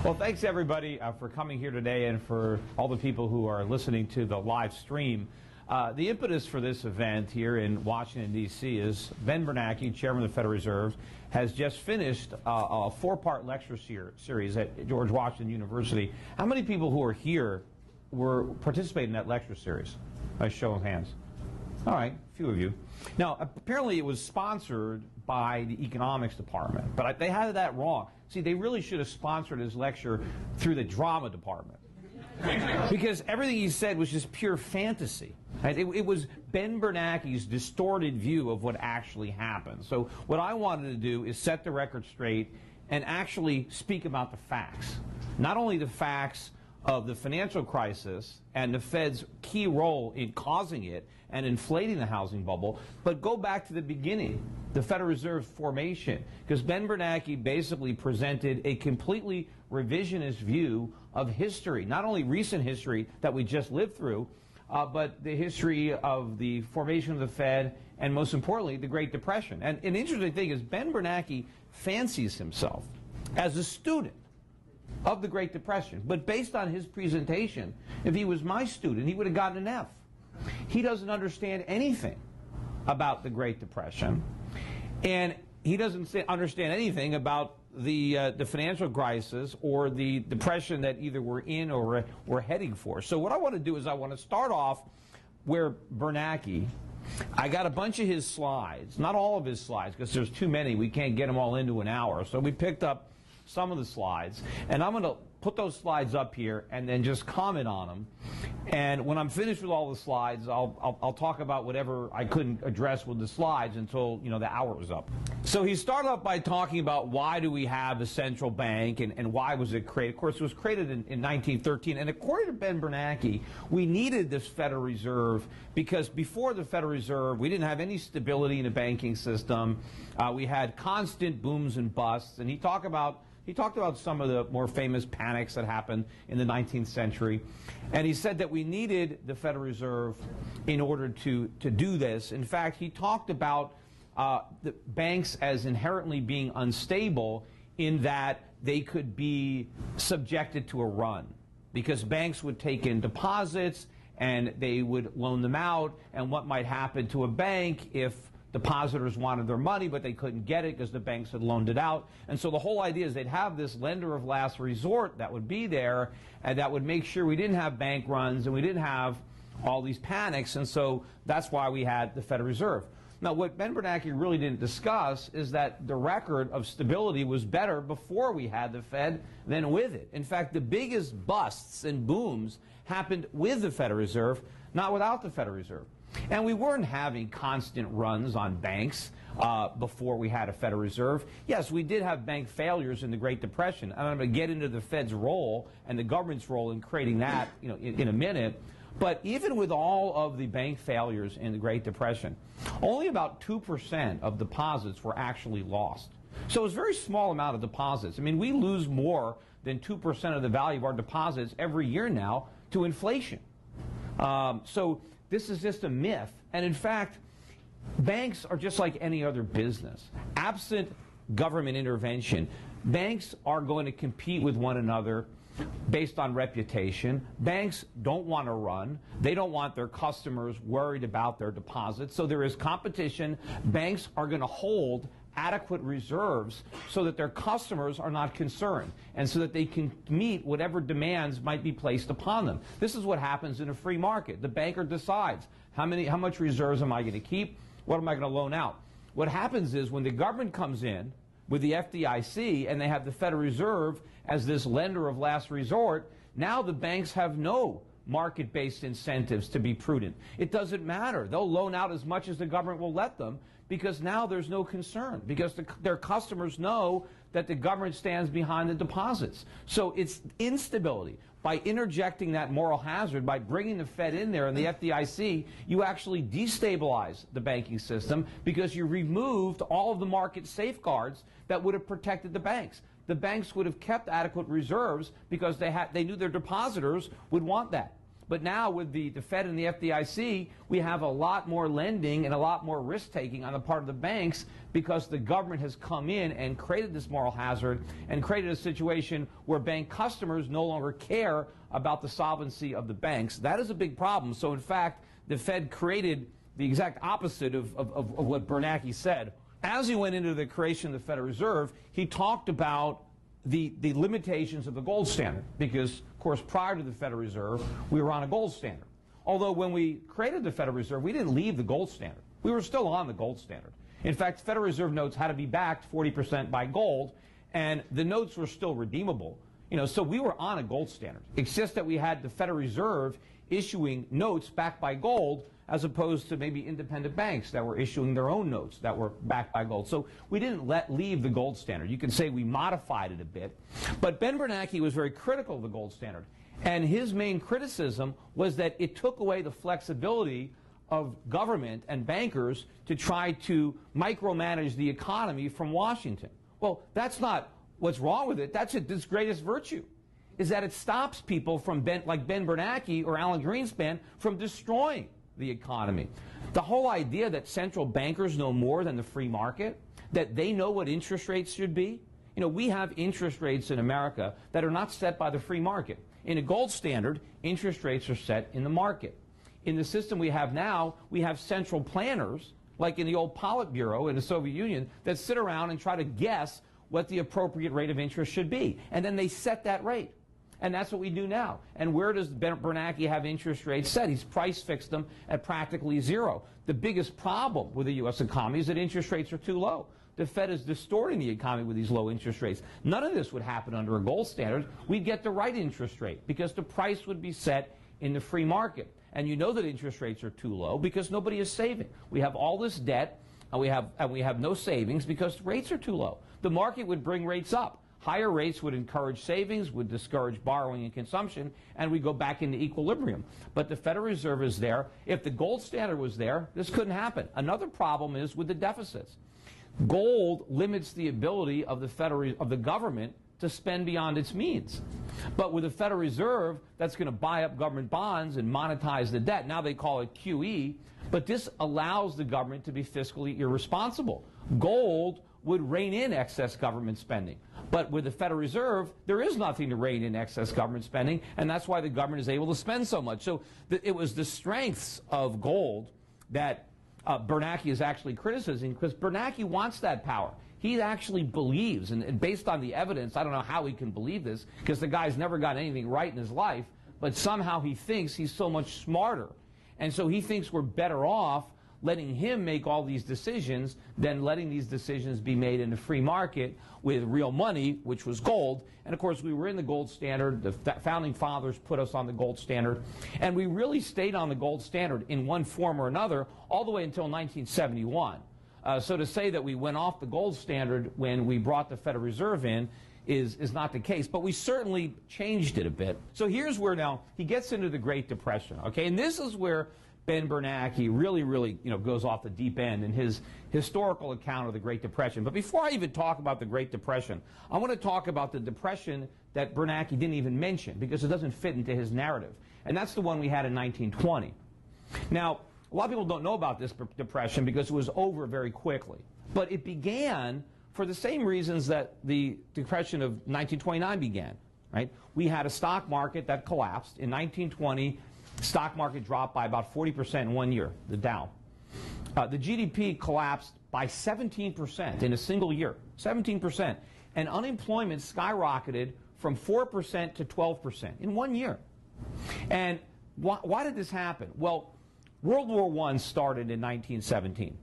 Well, thanks everybody for coming here today, and for all the people who are listening to the live stream. The impetus for this event here in Washington, D.C. is Ben Bernanke, Chairman of the Federal Reserve, has just finished a four-part lecture series at George Washington University. How many people who are here were participating in that lecture series? By show of hands. All right, a few of you. Now, apparently it was sponsored by the economics department, but they had that wrong. See, they really should have sponsored his lecture through the drama department, because everything he said was just pure fantasy. Right? It was Ben Bernanke's distorted view of what actually happened. So what I wanted to do is set the record straight and actually speak about the facts. Not only the facts of the financial crisis and the Fed's key role in causing it and inflating the housing bubble, but go back to the beginning, the Federal Reserve's formation, because Ben Bernanke basically presented a completely revisionist view of history, not only recent history that we just lived through, but the history of the formation of the Fed and, most importantly, the Great Depression. And an interesting thing is Ben Bernanke fancies himself as a student of the Great Depression. But based on his presentation, if he was my student, he would have gotten an F. He doesn't understand anything about the Great Depression, and he doesn't understand anything about the financial crisis or the depression that either we're in or we're heading for. So what I want to do is I want to start off where Bernanke, I got a bunch of his slides, not all of his slides, because there's too many. We can't get them all into an hour. So we picked up some of the slides, and I'm going to put those slides up here and then just comment on them. And when I'm finished with all the slides, I'll talk about whatever I couldn't address with the slides until, you know, the hour was up. So he started off by talking about why do we have a central bank and why was it created. Of course, it was created in 1913, and according to Ben Bernanke, we needed this Federal Reserve because before the Federal Reserve, we didn't have any stability in the banking system. We had constant booms and busts, and he talked about some of the more famous panics that happened in the 19th century. And he said that we needed the Federal Reserve in order to do this. In fact, he talked about the banks as inherently being unstable in that they could be subjected to a run, because banks would take in deposits and they would loan them out. And what might happen to a bank if depositors wanted their money, but they couldn't get it because the banks had loaned it out. And so the whole idea is they'd have this lender of last resort that would be there, and that would make sure we didn't have bank runs and we didn't have all these panics. And so that's why we had the Federal Reserve. Now, what Ben Bernanke really didn't discuss is that the record of stability was better before we had the Fed than with it. In fact, the biggest busts and booms happened with the Federal Reserve, not without the Federal Reserve. And we weren't having constant runs on banks before we had a Federal Reserve. Yes, we did have bank failures in the Great Depression, and I'm going to get into the Fed's role and the government's role in creating that, you know, in a minute. But even with all of the bank failures in the Great Depression, only about 2% of deposits were actually lost. So it's a very small amount of deposits. I mean, we lose more than 2% of the value of our deposits every year now to inflation. So this is just a myth. And in fact, banks are just like any other business. Absent government intervention, banks are going to compete with one another based on reputation. Banks don't want to run. They don't want their customers worried about their deposits. So there is competition. Banks are going to hold adequate reserves so that their customers are not concerned and so that they can meet whatever demands might be placed upon them. This is what happens in a free market. The banker decides how much reserves am I going to keep? What am I going to loan out? What happens is when the government comes in with the FDIC and they have the Federal Reserve as this lender of last resort, now the banks have no market-based incentives to be prudent. It doesn't matter. They'll loan out as much as the government will let them, because now there's no concern, because their customers know that the government stands behind the deposits. So it's instability. By interjecting that moral hazard, by bringing the Fed in there and the FDIC, you actually destabilize the banking system because you removed all of the market safeguards that would have protected the banks. The banks would have kept adequate reserves because they knew their depositors would want that. But now with the Fed and the FDIC, we have a lot more lending and a lot more risk-taking on the part of the banks because the government has come in and created this moral hazard and created a situation where bank customers no longer care about the solvency of the banks. That is a big problem. So, in fact, the Fed created the exact opposite of what Bernanke said. As he went into the creation of the Federal Reserve, he talked about the limitations of the gold standard because, of course, prior to the Federal Reserve, we were on a gold standard. Although when we created the Federal Reserve, we didn't leave the gold standard. We were still on the gold standard. In fact, Federal Reserve notes had to be backed 40% by gold, and the notes were still redeemable. So we were on a gold standard. It's just that we had the Federal Reserve issuing notes backed by gold as opposed to maybe independent banks that were issuing their own notes that were backed by gold. So we didn't leave the gold standard. You can say we modified it a bit. But Ben Bernanke was very critical of the gold standard. And his main criticism was that it took away the flexibility of government and bankers to try to micromanage the economy from Washington. Well, that's not what's wrong with it. That's its greatest virtue, is that it stops people from like Ben Bernanke or Alan Greenspan from destroying the economy. The whole idea that central bankers know more than the free market, that they know what interest rates should be. We have interest rates in America that are not set by the free market. In a gold standard, interest rates are set in the market. In the system we have now, we have central planners, like in the old Politburo in the Soviet Union, that sit around and try to guess what the appropriate rate of interest should be. And then they set that rate. And that's what we do now. And where does Bernanke have interest rates set? He's price fixed them at practically zero. The biggest problem with the U.S. economy is that interest rates are too low. The Fed is distorting the economy with these low interest rates. None of this would happen under a gold standard. We'd get the right interest rate because the price would be set in the free market. And you know that interest rates are too low because nobody is saving. We have all this debt and we have no savings because rates are too low. The market would bring rates up. Higher rates would encourage savings, would discourage borrowing and consumption, and we go back into equilibrium. But the Federal Reserve is there. If the gold standard was there, this couldn't happen. Another problem is with the deficits. Gold limits the ability of the government to spend beyond its means. But with the Federal Reserve, that's going to buy up government bonds and monetize the debt. Now they call it QE, but this allows the government to be fiscally irresponsible. Gold would rein in excess government spending. But with the Federal Reserve, there is nothing to rein in excess government spending, and that's why the government is able to spend so much. So it was the strengths of gold that Bernanke is actually criticizing, because Bernanke wants that power. He actually believes, and based on the evidence, I don't know how he can believe this, because the guy's never got anything right in his life, but somehow he thinks he's so much smarter. And so he thinks we're better off letting him make all these decisions than letting these decisions be made in the free market with real money, which was gold. And of course, we were in the gold standard. The founding fathers put us on the gold standard. And we really stayed on the gold standard in one form or another all the way until 1971. So to say that we went off the gold standard when we brought the Federal Reserve in is not the case. But we certainly changed it a bit. So here's where now he gets into the Great Depression. Okay, and this is where Ben Bernanke really goes off the deep end in his historical account of the Great Depression. But before I even talk about the Great Depression, I want to talk about the depression that Bernanke didn't even mention because it doesn't fit into his narrative. And that's the one we had in 1920. Now, a lot of people don't know about this depression because it was over very quickly. But it began for the same reasons that the Depression of 1929 began. Right? We had a stock market that collapsed. In 1920, stock market dropped by about 40% in 1 year, the Dow. The GDP collapsed by 17% in a single year, 17%. And unemployment skyrocketed from 4% to 12% in 1 year. And why did this happen? Well, World War I started in 1917.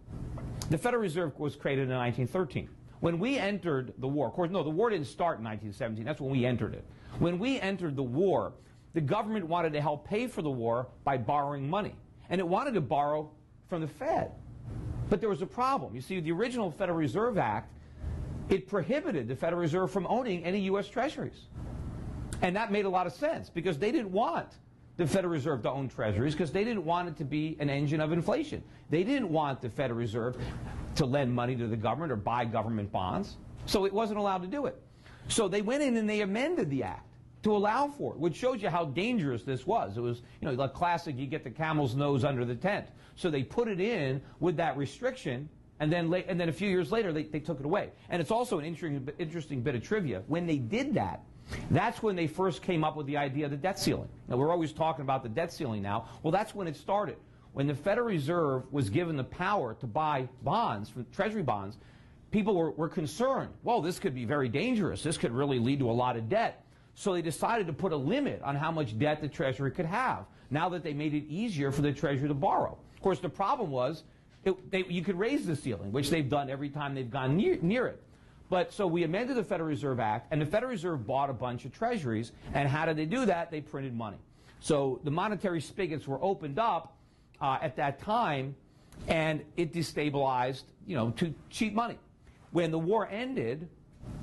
The Federal Reserve was created in 1913. When we entered the war, of course, no, the war didn't start in 1917. That's when we entered it. When we entered the war, the government wanted to help pay for the war by borrowing money. And it wanted to borrow from the Fed. But there was a problem. You see, the original Federal Reserve Act, it prohibited the Federal Reserve from owning any U.S. treasuries. And that made a lot of sense because they didn't want the Federal Reserve to own treasuries because they didn't want it to be an engine of inflation. They didn't want the Federal Reserve to lend money to the government or buy government bonds. So it wasn't allowed to do it. So they went in and they amended the act to allow for it, which shows you how dangerous this was. It was, you know, like classic, you get the camel's nose under the tent. So they put it in with that restriction, and then a few years later, they took it away. And it's also an interesting bit of trivia. When they did that, that's when they first came up with the idea of the debt ceiling. Now, we're always talking about the debt ceiling now. Well, that's when it started. When the Federal Reserve was given the power to buy bonds, Treasury bonds, people were concerned. Well, this could be very dangerous. This could really lead to a lot of debt. So they decided to put a limit on how much debt the Treasury could have, now that they made it easier for the Treasury to borrow. Of course, the problem was you could raise the ceiling, which they've done every time they've gone near it. But so we amended the Federal Reserve Act, and the Federal Reserve bought a bunch of treasuries. And how did they do that? They printed money. So the monetary spigots were opened up at that time, and it destabilized, you know, to cheap money. When the war ended,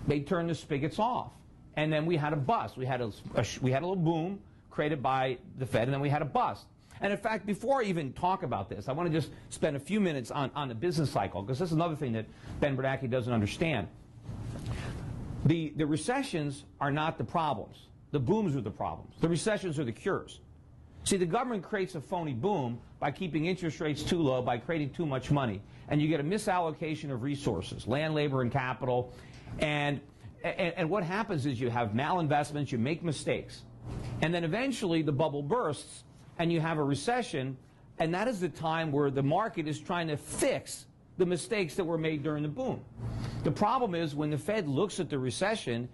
they turned the spigots off. And then we had a bust. We had a little boom created by the Fed, and then we had a bust. And in fact, before I even talk about this, I want to just spend a few minutes on the business cycle, because this is another thing that Ben Bernanke doesn't understand. The recessions are not the problems. The booms are the problems. The recessions are the cures. See, the government creates a phony boom by keeping interest rates too low, by creating too much money. And you get a misallocation of resources, land, labor, and capital. And what happens is you have malinvestments, you make mistakes. And then eventually the bubble bursts and you have a recession, and that is the time where the market is trying to fix the mistakes that were made during the boom. The problem is when the Fed looks at the recession,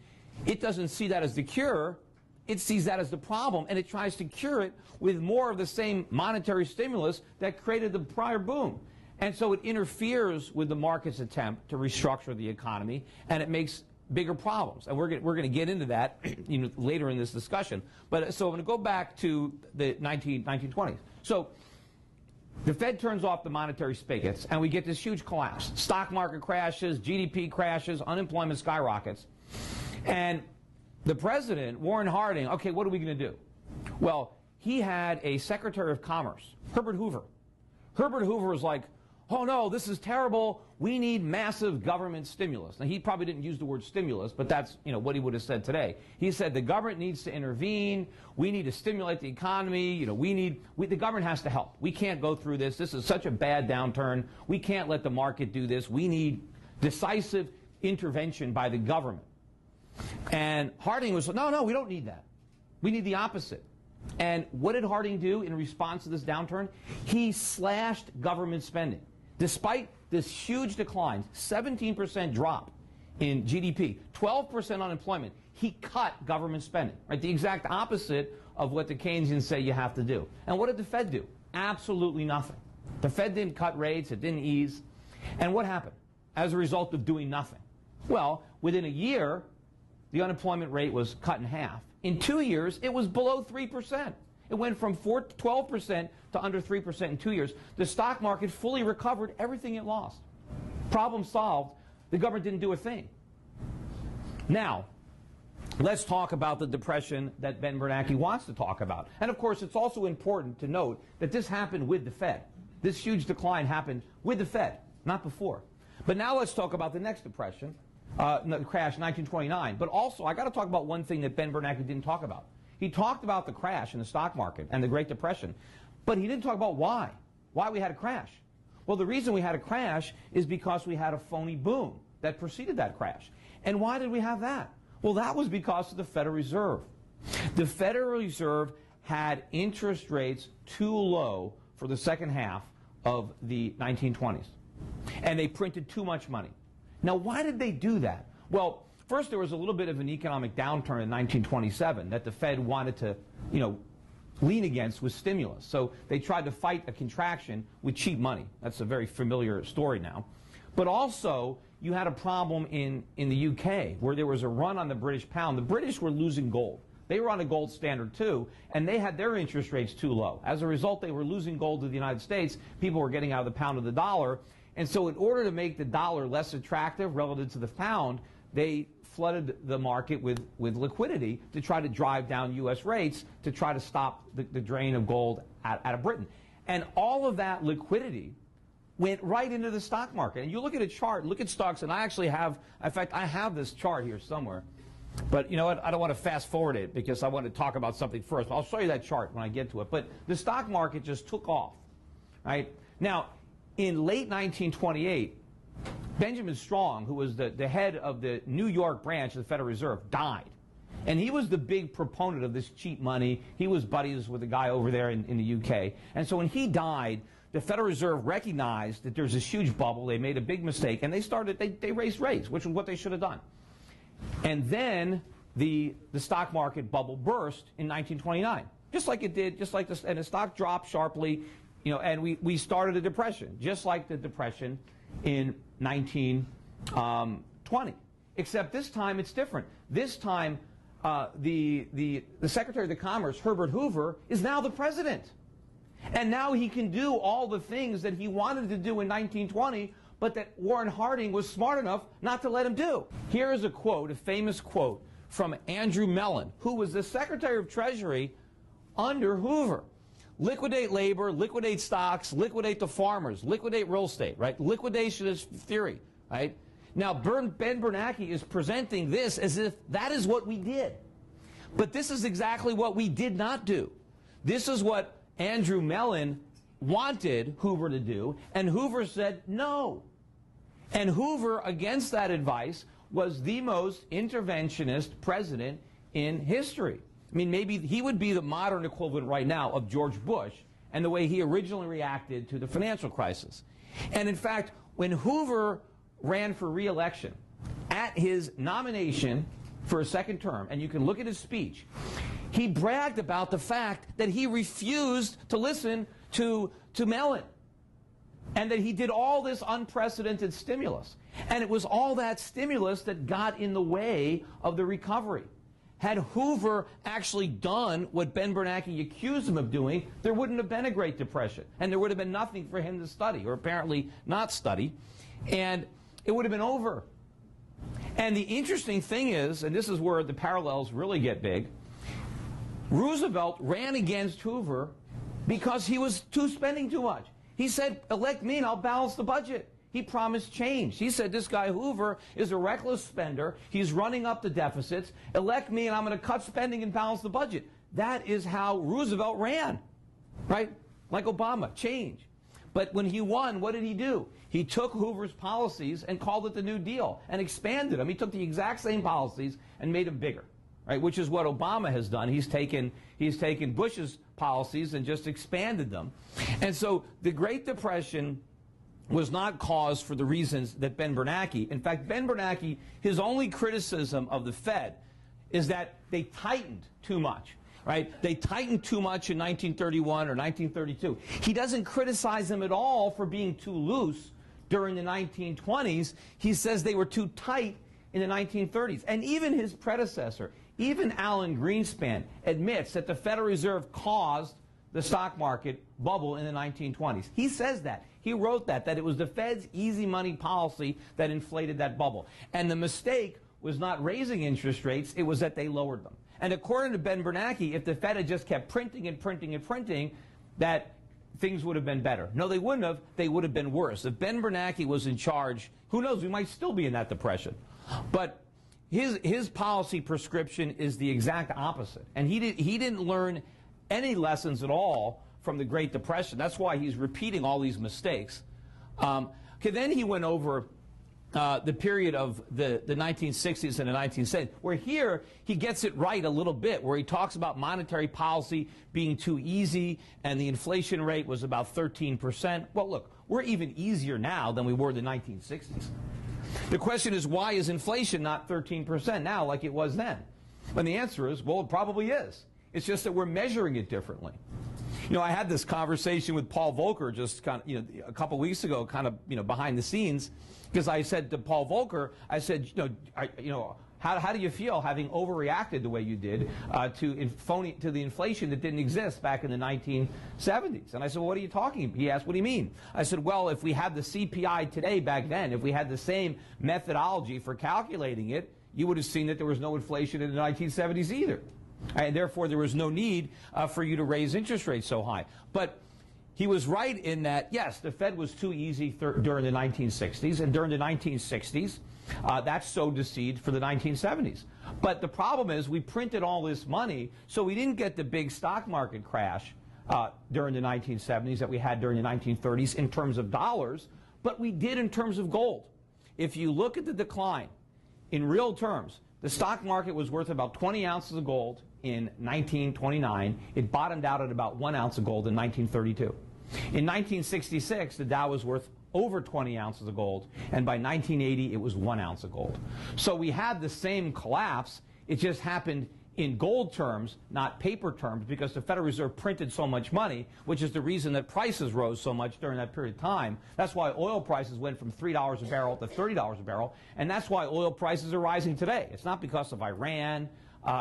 it doesn't see that as the cure, it sees that as the problem, and it tries to cure it with more of the same monetary stimulus that created the prior boom. And so it interferes with the market's attempt to restructure the economy, and it makes bigger problems. And we're going to get into that later in this discussion. But so I'm going to go back to the 1920s. So the Fed turns off the monetary spigots, and we get this huge collapse. Stock market crashes, GDP crashes, unemployment skyrockets. And the president, Warren Harding, okay, what are we going to do? Well, he had a Secretary of Commerce, Herbert Hoover. Herbert Hoover was like, oh no, this is terrible. We need massive government stimulus. Now, he probably didn't use the word stimulus, but that's what he would have said today. He said the government needs to intervene. We need to stimulate the economy. The government has to help. We can't go through this. This is such a bad downturn. We can't let the market do this. We need decisive intervention by the government. And Harding was, no, we don't need that. We need the opposite. And what did Harding do in response to this downturn? He slashed government spending. Despite this huge decline, 17% drop in GDP, 12% unemployment, he cut government spending, right? The exact opposite of what the Keynesians say you have to do. And what did the Fed do? Absolutely nothing. The Fed didn't cut rates, it didn't ease. And what happened as a result of doing nothing? Well, within a year, the unemployment rate was cut in half. In 2 years, it was below 3%. It went from 12% to under 3% in 2 years. The stock market fully recovered everything it lost. Problem solved. The government didn't do a thing. Now, let's talk about the depression that Ben Bernanke wants to talk about. And of course, it's also important to note that this happened with the Fed. This huge decline happened with the Fed, not before. But now let's talk about the next depression. The crash, 1929. But also, I got to talk about one thing that Ben Bernanke didn't talk about. He talked about the crash in the stock market and the Great Depression, but he didn't talk about why we had a crash. Well, the reason we had a crash is because we had a phony boom that preceded that crash. And why did we have that? Well, that was because of the Federal Reserve. The Federal Reserve had interest rates too low for the second half of the 1920s, and they printed too much money. Now, why did they do that? Well, first, there was a little bit of an economic downturn in 1927 that the Fed wanted to, lean against with stimulus. So they tried to fight a contraction with cheap money. That's a very familiar story now. But also, you had a problem in the UK where there was a run on the British pound. The British were losing gold. They were on a gold standard too, and they had their interest rates too low. As a result, they were losing gold to the United States. People were getting out of the pound of the dollar. And so in order to make the dollar less attractive relative to the pound, they flooded the market with liquidity to try to drive down U.S. rates to try to stop the drain of gold out of Britain. And all of that liquidity went right into the stock market. And you look at a chart, look at stocks, and I actually have, in fact, I have this chart here somewhere. But you know what? I don't want to fast forward it because I want to talk about something first. I'll show you that chart when I get to it. But the stock market just took off, right? Now, in late 1928, Benjamin Strong, who was the head of the New York branch of the Federal Reserve, died. And he was the big proponent of this cheap money. He was buddies with a guy over there in the UK. And so when he died, the Federal Reserve recognized that there's this huge bubble. They made a big mistake, and they raised rates, which was what they should have done. And then the stock market bubble burst in 1929, just like it did, just like this, and the stock dropped sharply, you know, and we started a depression, just like the depression in 1920. Except this time it's different. This time the Secretary of Commerce, Herbert Hoover, is now the president. And now he can do all the things that he wanted to do in 1920, but that Warren Harding was smart enough not to let him do. Here is a quote, a famous quote from Andrew Mellon, who was the Secretary of Treasury under Hoover. Liquidate labor, liquidate stocks, liquidate the farmers, liquidate real estate, right? Liquidationist theory, right? Now, Ben Bernanke is presenting this as if that is what we did. But this is exactly what we did not do. This is what Andrew Mellon wanted Hoover to do, and Hoover said no. And Hoover, against that advice, was the most interventionist president in history. I mean, maybe he would be the modern equivalent right now of George Bush and the way he originally reacted to the financial crisis. And in fact, when Hoover ran for re-election, at his nomination for a second term, and you can look at his speech, he bragged about the fact that he refused to listen to Mellon, and that he did all this unprecedented stimulus. And it was all that stimulus that got in the way of the recovery. Had Hoover actually done what Ben Bernanke accused him of doing, there wouldn't have been a Great Depression, and there would have been nothing for him to study, or apparently not study, and it would have been over. And the interesting thing is, and this is where the parallels really get big, Roosevelt ran against Hoover because he was spending too much. He said, elect me and I'll balance the budget. He promised change. He said, this guy Hoover is a reckless spender. He's running up the deficits. Elect me and I'm going to cut spending and balance the budget. That is how Roosevelt ran, right? Like Obama, change. But when he won, what did he do? He took Hoover's policies and called it the New Deal and expanded them. He took the exact same policies and made them bigger, right? Which is what Obama has done. He's taken Bush's policies and just expanded them. And so the Great Depression was not caused for the reasons that Ben Bernanke. In fact, Ben Bernanke, his only criticism of the Fed is that they tightened too much, right? They tightened too much in 1931 or 1932. He doesn't criticize them at all for being too loose during the 1920s. He says they were too tight in the 1930s. And even his predecessor, even Alan Greenspan, admits that the Federal Reserve caused the stock market bubble in the 1920s. He says that. He wrote that it was the Fed's easy money policy that inflated that bubble. And the mistake was not raising interest rates, it was that they lowered them. And according to Ben Bernanke, if the Fed had just kept printing and printing and printing, that things would have been better. No, they wouldn't have. They would have been worse. If Ben Bernanke was in charge, who knows, we might still be in that depression. But his policy prescription is the exact opposite. And he didn't learn any lessons at all from the Great Depression. That's why he's repeating all these mistakes. Okay, then he went over the period of the 1960s and the 1970s, where here he gets it right a little bit, where he talks about monetary policy being too easy and the inflation rate was about 13%. Well, look, we're even easier now than we were in the 1960s. The question is, why is inflation not 13% now like it was then? And the answer is, well, it probably is. It's just that we're measuring it differently. You know, I had this conversation with Paul Volcker just kind of, a couple weeks ago, kind of, behind the scenes, because I said to Paul Volcker, I said, how do you feel having overreacted the way you did to the inflation that didn't exist back in the 1970s? And I said, well, what are you talking about? He asked, what do you mean? I said, well, if we had the CPI today back then, if we had the same methodology for calculating it, you would have seen that there was no inflation in the 1970s either. And therefore, there was no need for you to raise interest rates so high. But he was right in that, yes, the Fed was too easy during the 1960s, and during the 1960s, that sowed the seed for the 1970s. But the problem is we printed all this money, so we didn't get the big stock market crash during the 1970s that we had during the 1930s in terms of dollars, but we did in terms of gold. If you look at the decline in real terms, the stock market was worth about 20 ounces of gold in 1929. It bottomed out at about 1 ounce of gold in 1932. In 1966, the Dow was worth over 20 ounces of gold, and by 1980, it was 1 ounce of gold. So we had the same collapse. It just happened in gold terms, not paper terms, because the Federal Reserve printed so much money, which is the reason that prices rose so much during that period of time. That's why oil prices went from $3 a barrel to $30 a barrel, and that's why oil prices are rising today. It's not because of Iran,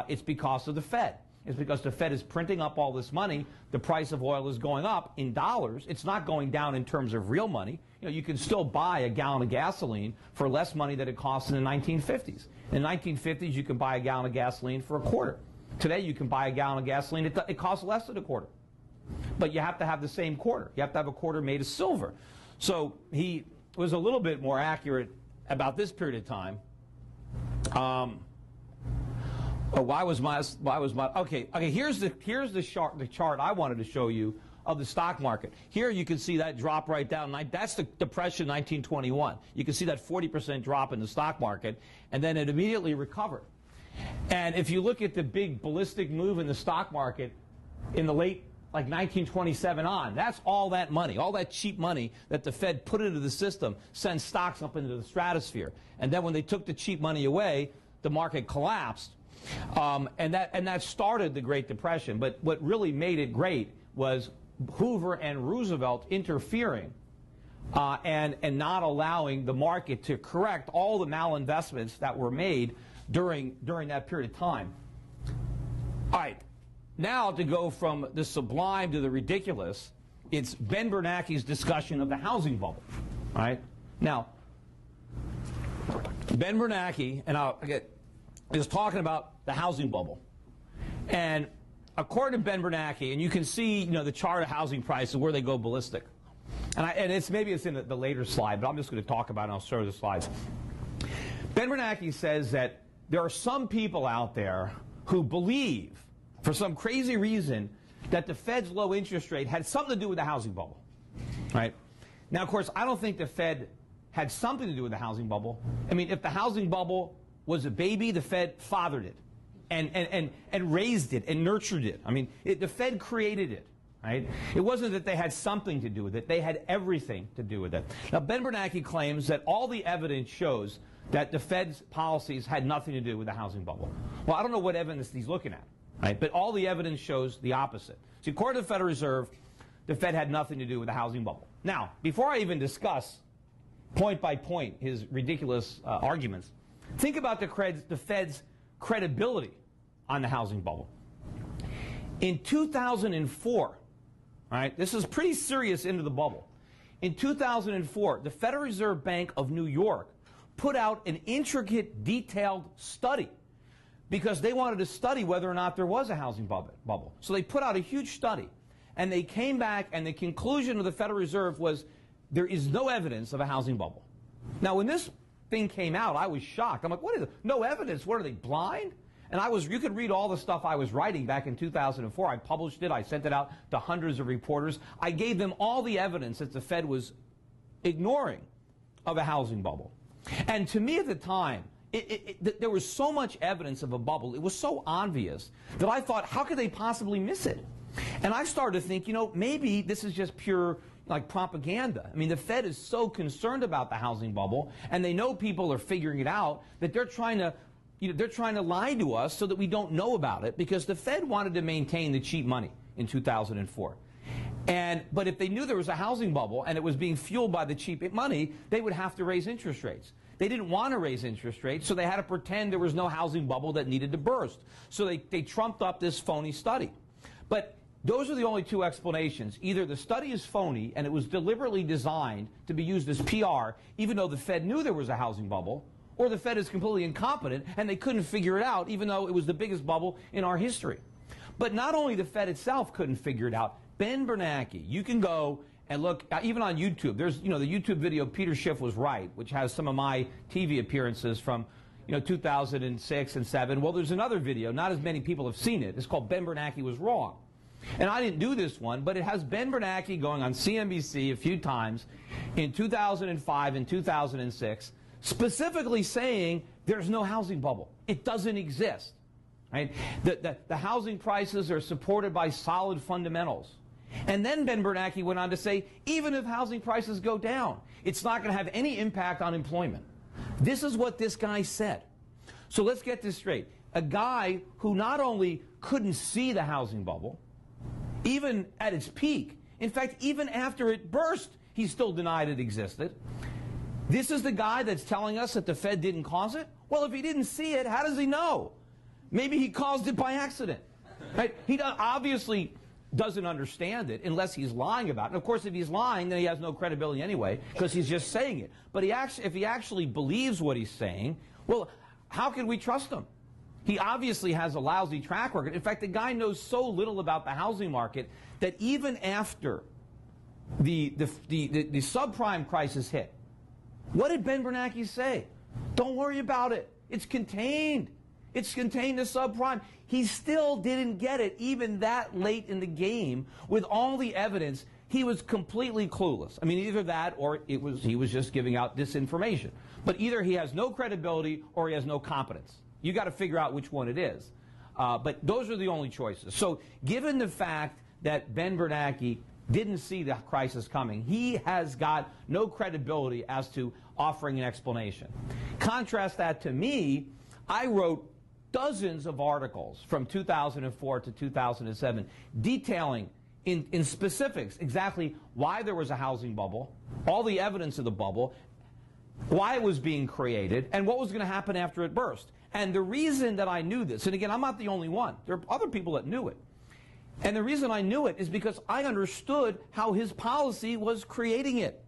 it's because of the Fed. It's because the Fed is printing up all this money. The price of oil is going up in dollars. It's not going down in terms of real money. You know, you can still buy a gallon of gasoline for less money than it cost in the 1950s. In the 1950s, you can buy a gallon of gasoline for a quarter. Today, you can buy a gallon of gasoline. It costs less than a quarter. But you have to have the same quarter. You have to have a quarter made of silver. So he was a little bit more accurate about this period of time. Okay, here's the chart I wanted to show you of the stock market. Here you can see that drop right down. That's the Depression 1921. You can see that 40% drop in the stock market, and then it immediately recovered. And if you look at the big ballistic move in the stock market in the late, like 1927 on, that's all that money, all that cheap money that the Fed put into the system sends stocks up into the stratosphere. And then when they took the cheap money away, the market collapsed. And that started the Great Depression. But what really made it great was Hoover and Roosevelt interfering and not allowing the market to correct all the malinvestments that were made during that period of time. All right, now to go from the sublime to the ridiculous, it's Ben Bernanke's discussion of the housing bubble. All right, now Ben Bernanke, is talking about the housing bubble. And according to Ben Bernanke, and you can see, you know, the chart of housing prices where they go ballistic. And maybe it's in the later slide, but I'm just going to talk about it and I'll show you the slides. Ben Bernanke says that there are some people out there who believe, for some crazy reason, that the Fed's low interest rate had something to do with the housing bubble. Right? Now, of course, I don't think the Fed had something to do with the housing bubble. I mean, if the housing bubble was a baby, the Fed fathered it and raised it and nurtured it. I mean, the Fed created it, right? It wasn't that they had something to do with it. They had everything to do with it. Now, Ben Bernanke claims that all the evidence shows that the Fed's policies had nothing to do with the housing bubble. Well, I don't know what evidence he's looking at, right? But all the evidence shows the opposite. See, according to the Federal Reserve, the Fed had nothing to do with the housing bubble. Now, before I even discuss point by point his ridiculous arguments, think about the Fed's credibility on the housing bubble. In 2004, right, this is pretty serious into the bubble. In 2004, the Federal Reserve Bank of New York put out an intricate, detailed study because they wanted to study whether or not there was a housing bubble. So they put out a huge study, and they came back, and the conclusion of the Federal Reserve was there is no evidence of a housing bubble. Now, when this thing came out, I was shocked. I'm like, what is it? No evidence? What are they, blind? And you could read all the stuff I was writing back in 2004. I published it. I sent it out to hundreds of reporters. I gave them all the evidence that the Fed was ignoring of a housing bubble. And to me at the time, there was so much evidence of a bubble. It was so obvious that I thought, how could they possibly miss it? And I started to think, you know, maybe this is just pure like propaganda. I mean, the Fed is so concerned about the housing bubble, and they know people are figuring it out, that they're trying to lie to us so that we don't know about it, because the Fed wanted to maintain the cheap money in 2004. But if they knew there was a housing bubble and it was being fueled by the cheap money, they would have to raise interest rates. They didn't want to raise interest rates, so they had to pretend there was no housing bubble that needed to burst. So they trumped up this phony study. But those are the only two explanations. Either the study is phony and it was deliberately designed to be used as PR, even though the Fed knew there was a housing bubble, or the Fed is completely incompetent and they couldn't figure it out, even though it was the biggest bubble in our history. But not only the Fed itself couldn't figure it out, Ben Bernanke, you can go and look, even on YouTube, there's, the YouTube video, Peter Schiff Was Right, which has some of my TV appearances from, 2006 and 7. Well, there's another video. Not as many people have seen it. It's called Ben Bernanke Was Wrong. And I didn't do this one, but it has Ben Bernanke going on CNBC a few times in 2005 and 2006, specifically saying there's no housing bubble. It doesn't exist. Right? The housing prices are supported by solid fundamentals. And then Ben Bernanke went on to say, even if housing prices go down, it's not going to have any impact on employment. This is what this guy said. So let's get this straight. A guy who not only couldn't see the housing bubble, even at its peak, in fact, even after it burst, he still denied it existed. This is the guy that's telling us that the Fed didn't cause it? Well, if he didn't see it, how does he know? Maybe he caused it by accident. Right? He obviously doesn't understand it unless he's lying about it. And of course, if he's lying, then he has no credibility anyway, because he's just saying it. But if he actually believes what he's saying, well, how can we trust him? He obviously has a lousy track record. In fact, the guy knows so little about the housing market that even after the subprime crisis hit, what did Ben Bernanke say? Don't worry about it. It's contained. It's contained to subprime. He still didn't get it, even that late in the game, with all the evidence. He was completely clueless. I mean, either that or he was just giving out disinformation. But either he has no credibility or he has no competence. You got to figure out which one it is. But those are the only choices. So given the fact that Ben Bernanke didn't see the crisis coming, he has got no credibility as to offering an explanation. Contrast that to me. I wrote dozens of articles from 2004 to 2007 detailing in specifics exactly why there was a housing bubble, all the evidence of the bubble, why it was being created, and what was going to happen after it burst. And the reason that I knew this, and again, I'm not the only one. There are other people that knew it. And the reason I knew it is because I understood how his policy was creating it.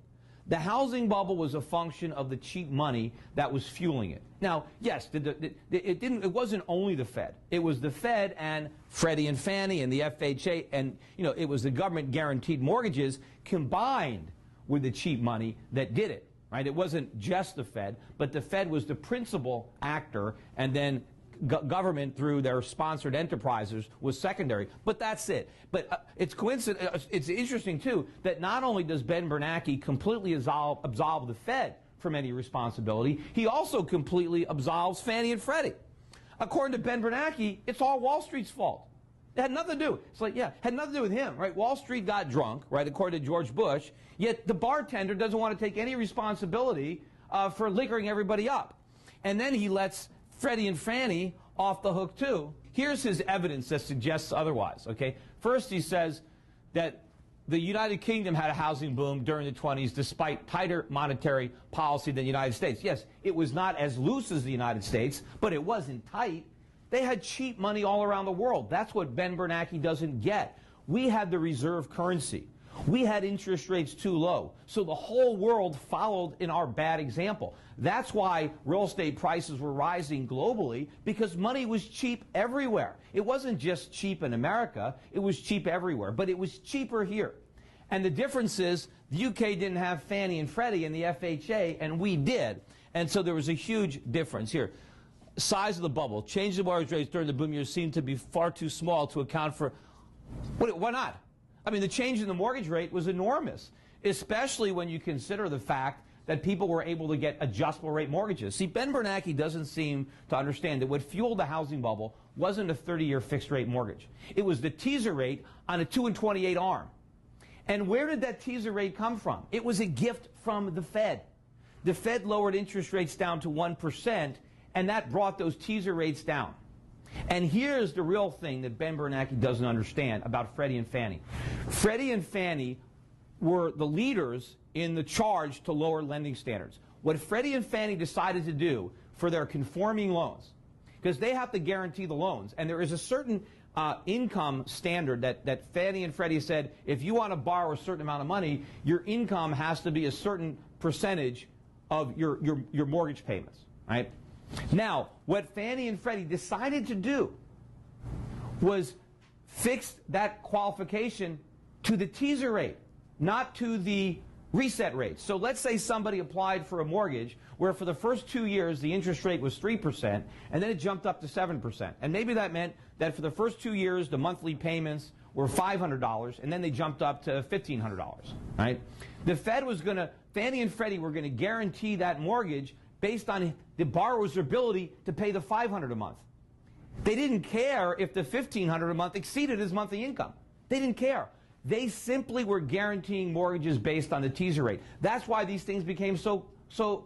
The housing bubble was a function of the cheap money that was fueling it. Now, yes, it wasn't only the Fed. It was the Fed and Freddie and Fannie and the FHA, and it was the government guaranteed mortgages combined with the cheap money that did it. Right? It wasn't just the Fed, but the Fed was the principal actor, and then government through their sponsored enterprises was secondary. But that's it. But it's coincident. It's interesting too that not only does Ben Bernanke completely absolve the Fed from any responsibility, he also completely absolves Fannie and Freddie. According to Ben Bernanke, it's all Wall Street's fault. It had nothing to do. It's like, yeah, had nothing to do with him, right? Wall Street got drunk, right, according to George Bush, yet the bartender doesn't want to take any responsibility for liquoring everybody up. And then he lets Freddie and Fannie off the hook, too. Here's his evidence that suggests otherwise, okay? First, he says that the United Kingdom had a housing boom during the 20s despite tighter monetary policy than the United States. Yes, it was not as loose as the United States, but it wasn't tight. They had cheap money all around the world. That's what Ben Bernanke doesn't get. We had the reserve currency. We had interest rates too low. So the whole world followed in our bad example. That's why real estate prices were rising globally, because money was cheap everywhere. It wasn't just cheap in America. It was cheap everywhere. But it was cheaper here. And the difference is the UK didn't have Fannie and Freddie and the FHA, and we did. And so there was a huge difference here. Size of the bubble. Change in mortgage rates during the boom years seemed to be far too small to account for. Why not? I mean, the change in the mortgage rate was enormous, especially when you consider the fact that people were able to get adjustable rate mortgages. See, Ben Bernanke doesn't seem to understand that what fueled the housing bubble wasn't a 30-year fixed rate mortgage. It was the teaser rate on a 2 and 28 ARM. And where did that teaser rate come from? It was a gift from the Fed. The Fed lowered interest rates down to 1%, and that brought those teaser rates down. And here's the real thing that Ben Bernanke doesn't understand about Freddie and Fannie. Freddie and Fannie were the leaders in the charge to lower lending standards. What Freddie and Fannie decided to do for their conforming loans, because they have to guarantee the loans, and there is a certain income standard that Fannie and Freddie said, if you want to borrow a certain amount of money, your income has to be a certain percentage of your mortgage payments, right? Now, what Fannie and Freddie decided to do was fix that qualification to the teaser rate, not to the reset rates. So let's say somebody applied for a mortgage where for the first 2 years the interest rate was 3% and then it jumped up to 7%. And maybe that meant that for the first 2 years the monthly payments were $500 and then they jumped up to $1,500, right? The Fed was going to, Fannie and Freddie were going to guarantee that mortgage based on the borrower's ability to pay the $500 a month. They didn't care if the $1,500 a month exceeded his monthly income. They didn't care. They simply were guaranteeing mortgages based on the teaser rate. That's why these things became so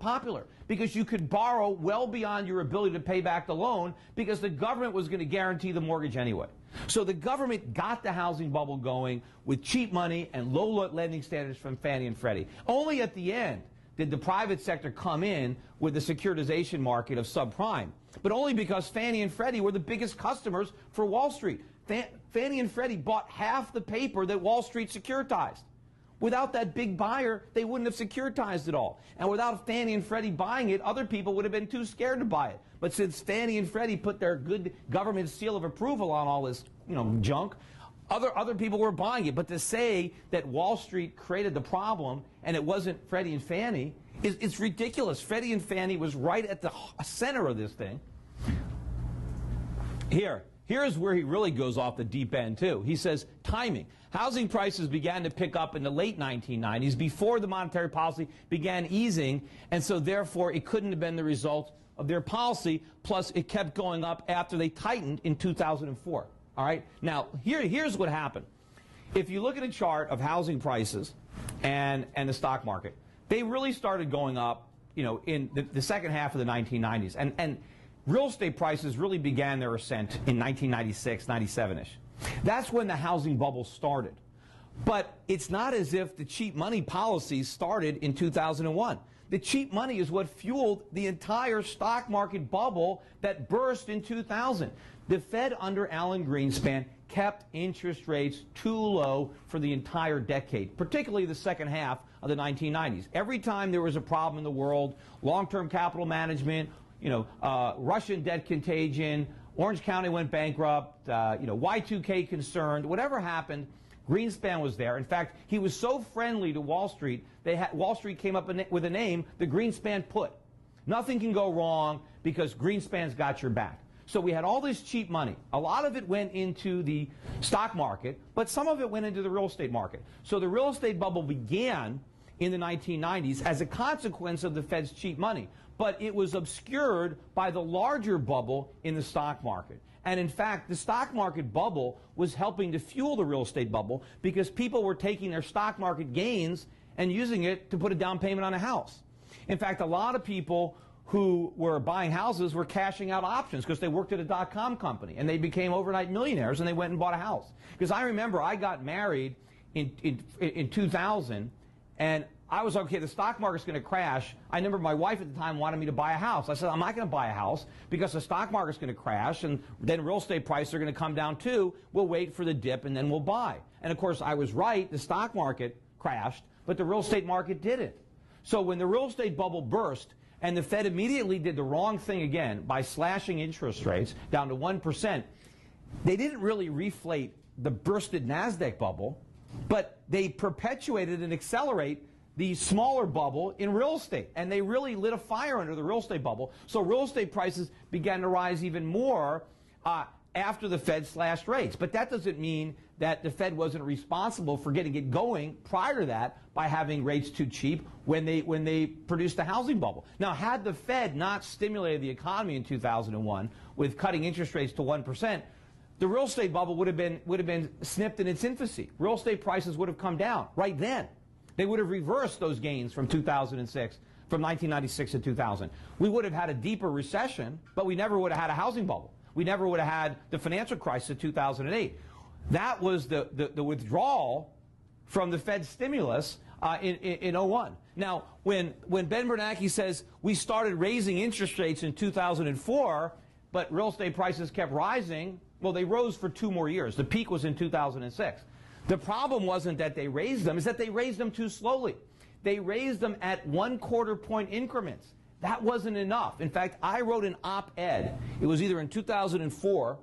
popular, because you could borrow well beyond your ability to pay back the loan because the government was going to guarantee the mortgage anyway. So the government got the housing bubble going with cheap money and low lending standards from Fannie and Freddie. Only at the end did the private sector come in with the securitization market of subprime, but only because Fannie and Freddie were the biggest customers for Wall Street. Fannie and Freddie bought half the paper that Wall Street securitized. Without that big buyer, they wouldn't have securitized it all. And without Fannie and Freddie buying it, other people would have been too scared to buy it. But since Fannie and Freddie put their good government seal of approval on all this, junk, other people were buying it. But to say that Wall Street created the problem and it wasn't Freddie and Fannie, it's ridiculous. Freddie and Fannie was right at the center of this thing. Here's where he really goes off the deep end, too. He says, timing. Housing prices began to pick up in the late 1990s before the monetary policy began easing, and so therefore it couldn't have been the result of their policy, plus it kept going up after they tightened in 2004. All right? Now, here's what happened. If you look at a chart of housing prices and the stock market, they really started going up, in the second half of the 1990s. And real estate prices really began their ascent in 1996, 97-ish. That's when the housing bubble started. But it's not as if the cheap money policies started in 2001. The cheap money is what fueled the entire stock market bubble that burst in 2000. The Fed under Alan Greenspan kept interest rates too low for the entire decade, particularly the second half of the 1990s. Every time there was a problem in the world, long-term capital management, Russian debt contagion, Orange County went bankrupt, Y2K concerned, whatever happened, Greenspan was there. In fact, he was so friendly to Wall Street, Wall Street came up with a name, the Greenspan put. Nothing can go wrong because Greenspan's got your back. So we had all this cheap money. A lot of it went into the stock market, but some of it went into the real estate market. So the real estate bubble began in the 1990s as a consequence of the Fed's cheap money. But it was obscured by the larger bubble in the stock market. And in fact, the stock market bubble was helping to fuel the real estate bubble because people were taking their stock market gains and using it to put a down payment on a house. In fact, a lot of people who were buying houses were cashing out options because they worked at a dot-com company and they became overnight millionaires and they went and bought a house. Because I remember I got married in 2000 and I was okay, the stock market's going to crash. I remember my wife at the time wanted me to buy a house. I said, I'm not going to buy a house because the stock market's going to crash and then real estate prices are going to come down too. We'll wait for the dip and then we'll buy. And of course, I was right. The stock market crashed, but the real estate market didn't. So when the real estate bubble burst and the Fed immediately did the wrong thing again by slashing interest rates down to 1%, they didn't really reflate the bursted NASDAQ bubble, but they perpetuated and accelerate the smaller bubble in real estate. And they really lit a fire under the real estate bubble. So real estate prices began to rise even more after the Fed slashed rates. But that doesn't mean that the Fed wasn't responsible for getting it going prior to that by having rates too cheap when they produced the housing bubble. Now, had the Fed not stimulated the economy in 2001 with cutting interest rates to 1%, the real estate bubble would have been snipped in its infancy. Real estate prices would have come down right then. They would have reversed those gains from 2006, from 1996 to 2000. We would have had a deeper recession, but we never would have had a housing bubble. We never would have had the financial crisis of 2008. That was the withdrawal from the Fed stimulus in 01. Now, when Ben Bernanke says we started raising interest rates in 2004, but real estate prices kept rising, well, they rose for 2 more years. The peak was in 2006. The problem wasn't that they raised them, it's that they raised them too slowly. They raised them at 1/4 point increments. That wasn't enough. In fact, I wrote an op-ed. It was either in 2004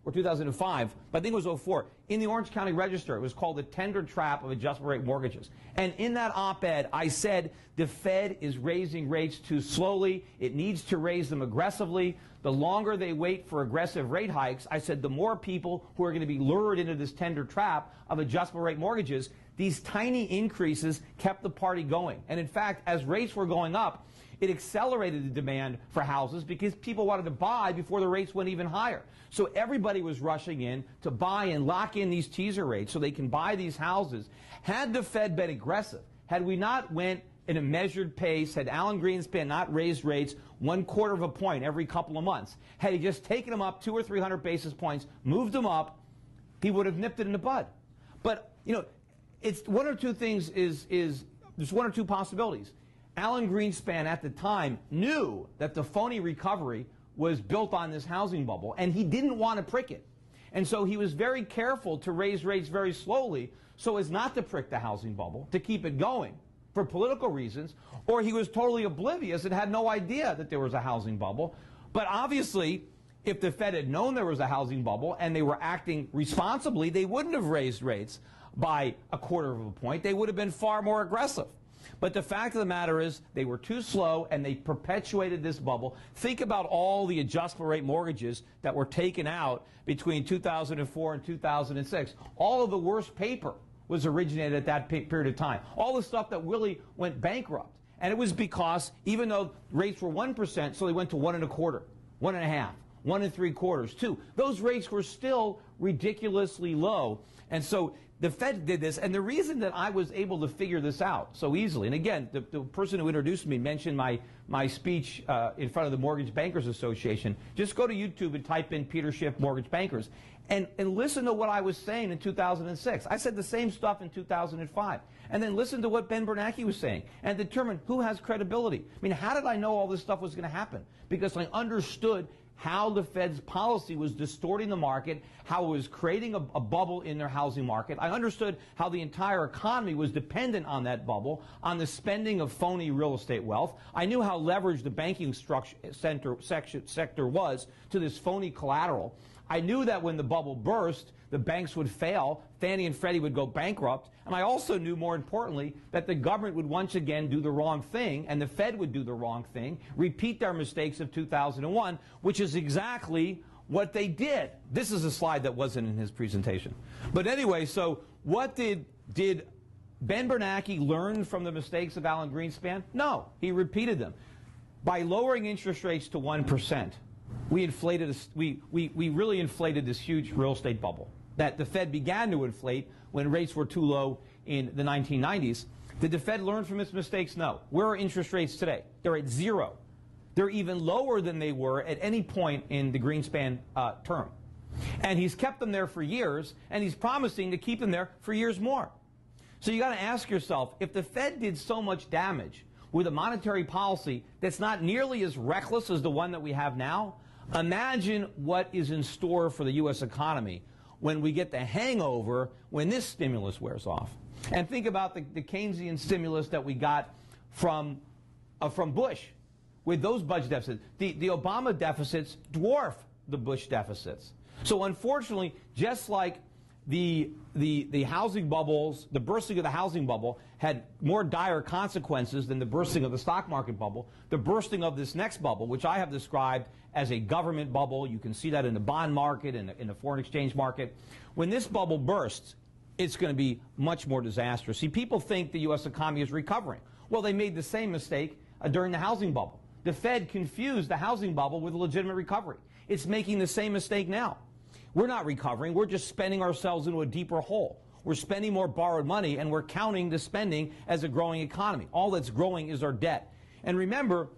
or 2005, but I think it was '04, in the Orange County Register. It was called the tender trap of adjustable rate mortgages. And in that op-ed, I said the Fed is raising rates too slowly. It needs to raise them aggressively. The longer they wait for aggressive rate hikes, I said the more people who are going to be lured into this tender trap of adjustable rate mortgages. These tiny increases kept the party going. And in fact, as rates were going up, it accelerated the demand for houses because people wanted to buy before the rates went even higher. So everybody was rushing in to buy and lock in these teaser rates so they can buy these houses. Had the Fed been aggressive, had we not went in a measured pace, had Alan Greenspan not raised rates 1/4 of a point every couple of months, had he just taken them up 200 or 300 basis points, moved them up, he would have nipped it in the bud. But, you know, it's one or two things there's one or two possibilities. Alan Greenspan at the time knew that the phony recovery was built on this housing bubble, and he didn't want to prick it. And so he was very careful to raise rates very slowly so as not to prick the housing bubble, to keep it going for political reasons, or he was totally oblivious and had no idea that there was a housing bubble. But obviously, if the Fed had known there was a housing bubble and they were acting responsibly, they wouldn't have raised rates by 1/4 of a point. They would have been far more aggressive. But the fact of the matter is they were too slow and they perpetuated this bubble. Think about all the adjustable rate mortgages that were taken out between 2004 and 2006. All of the worst paper was originated at that period of time. All the stuff that really went bankrupt. And it was because even though rates were 1%, so they went to 1 1/4, 1 1/2, 1 3/4, 2. Those rates were still ridiculously low. And so the Fed did this, and the reason that I was able to figure this out so easily, and again, the person who introduced me mentioned my speech in front of the Mortgage Bankers Association. Just go to YouTube and type in Peter Schiff Mortgage Bankers and listen to what I was saying in 2006. I said the same stuff in 2005. And then listen to what Ben Bernanke was saying and determine who has credibility. I mean, how did I know all this stuff was going to happen? Because I understood how the Fed's policy was distorting the market, how it was creating a bubble in their housing market. I understood how the entire economy was dependent on that bubble, on the spending of phony real estate wealth. I knew how leveraged the banking sector was to this phony collateral. I knew that when the bubble burst, the banks would fail, Fannie and Freddie would go bankrupt, and I also knew, more importantly, that the government would once again do the wrong thing, and the Fed would do the wrong thing, repeat their mistakes of 2001, which is exactly what they did. This is a slide that wasn't in his presentation. But anyway, so what did Ben Bernanke learn from the mistakes of Alan Greenspan? No, he repeated them. By lowering interest rates to 1%, we really inflated this huge real estate bubble that the Fed began to inflate when rates were too low in the 1990s. Did the Fed learn from its mistakes? No. Where are interest rates today? They're at 0. They're even lower than they were at any point in the Greenspan term. And he's kept them there for years, and he's promising to keep them there for years more. So you got to ask yourself, if the Fed did so much damage with a monetary policy that's not nearly as reckless as the one that we have now, imagine what is in store for the U.S. economy when we get the hangover when this stimulus wears off. And think about the Keynesian stimulus that we got from Bush with those budget deficits. The Obama deficits dwarf the Bush deficits. So unfortunately, just like the housing bubbles, the bursting of the housing bubble had more dire consequences than the bursting of the stock market bubble. The bursting of this next bubble, which I have described as a government bubble, you can see that in the bond market, in the foreign exchange market. When this bubble bursts, it's going to be much more disastrous. See, people think the U.S. economy is recovering. Well, they made the same mistake during the housing bubble. The Fed confused the housing bubble with a legitimate recovery. It's making the same mistake now. We're not recovering. We're just spending ourselves into a deeper hole. We're spending more borrowed money, and we're counting the spending as a growing economy. All that's growing is our debt. And remember,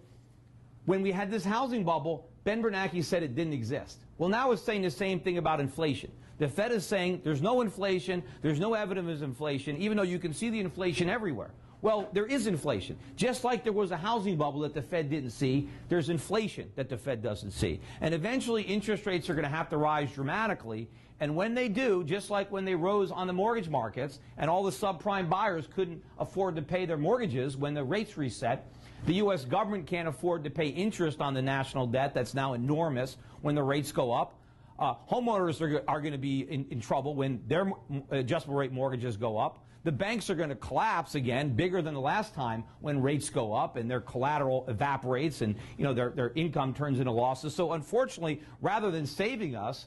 when we had this housing bubble, Ben Bernanke said it didn't exist. Well, now it's saying the same thing about inflation. The Fed is saying there's no inflation, there's no evidence of inflation, even though you can see the inflation everywhere. Well, there is inflation. Just like there was a housing bubble that the Fed didn't see, there's inflation that the Fed doesn't see. And eventually, interest rates are going to have to rise dramatically. And when they do, just like when they rose on the mortgage markets and all the subprime buyers couldn't afford to pay their mortgages when the rates reset, the U.S. government can't afford to pay interest on the national debt that's now enormous when the rates go up. Homeowners are going to be in trouble when their adjustable rate mortgages go up. The banks are going to collapse again, bigger than the last time when rates go up and their collateral evaporates and their income turns into losses. So unfortunately, rather than saving us,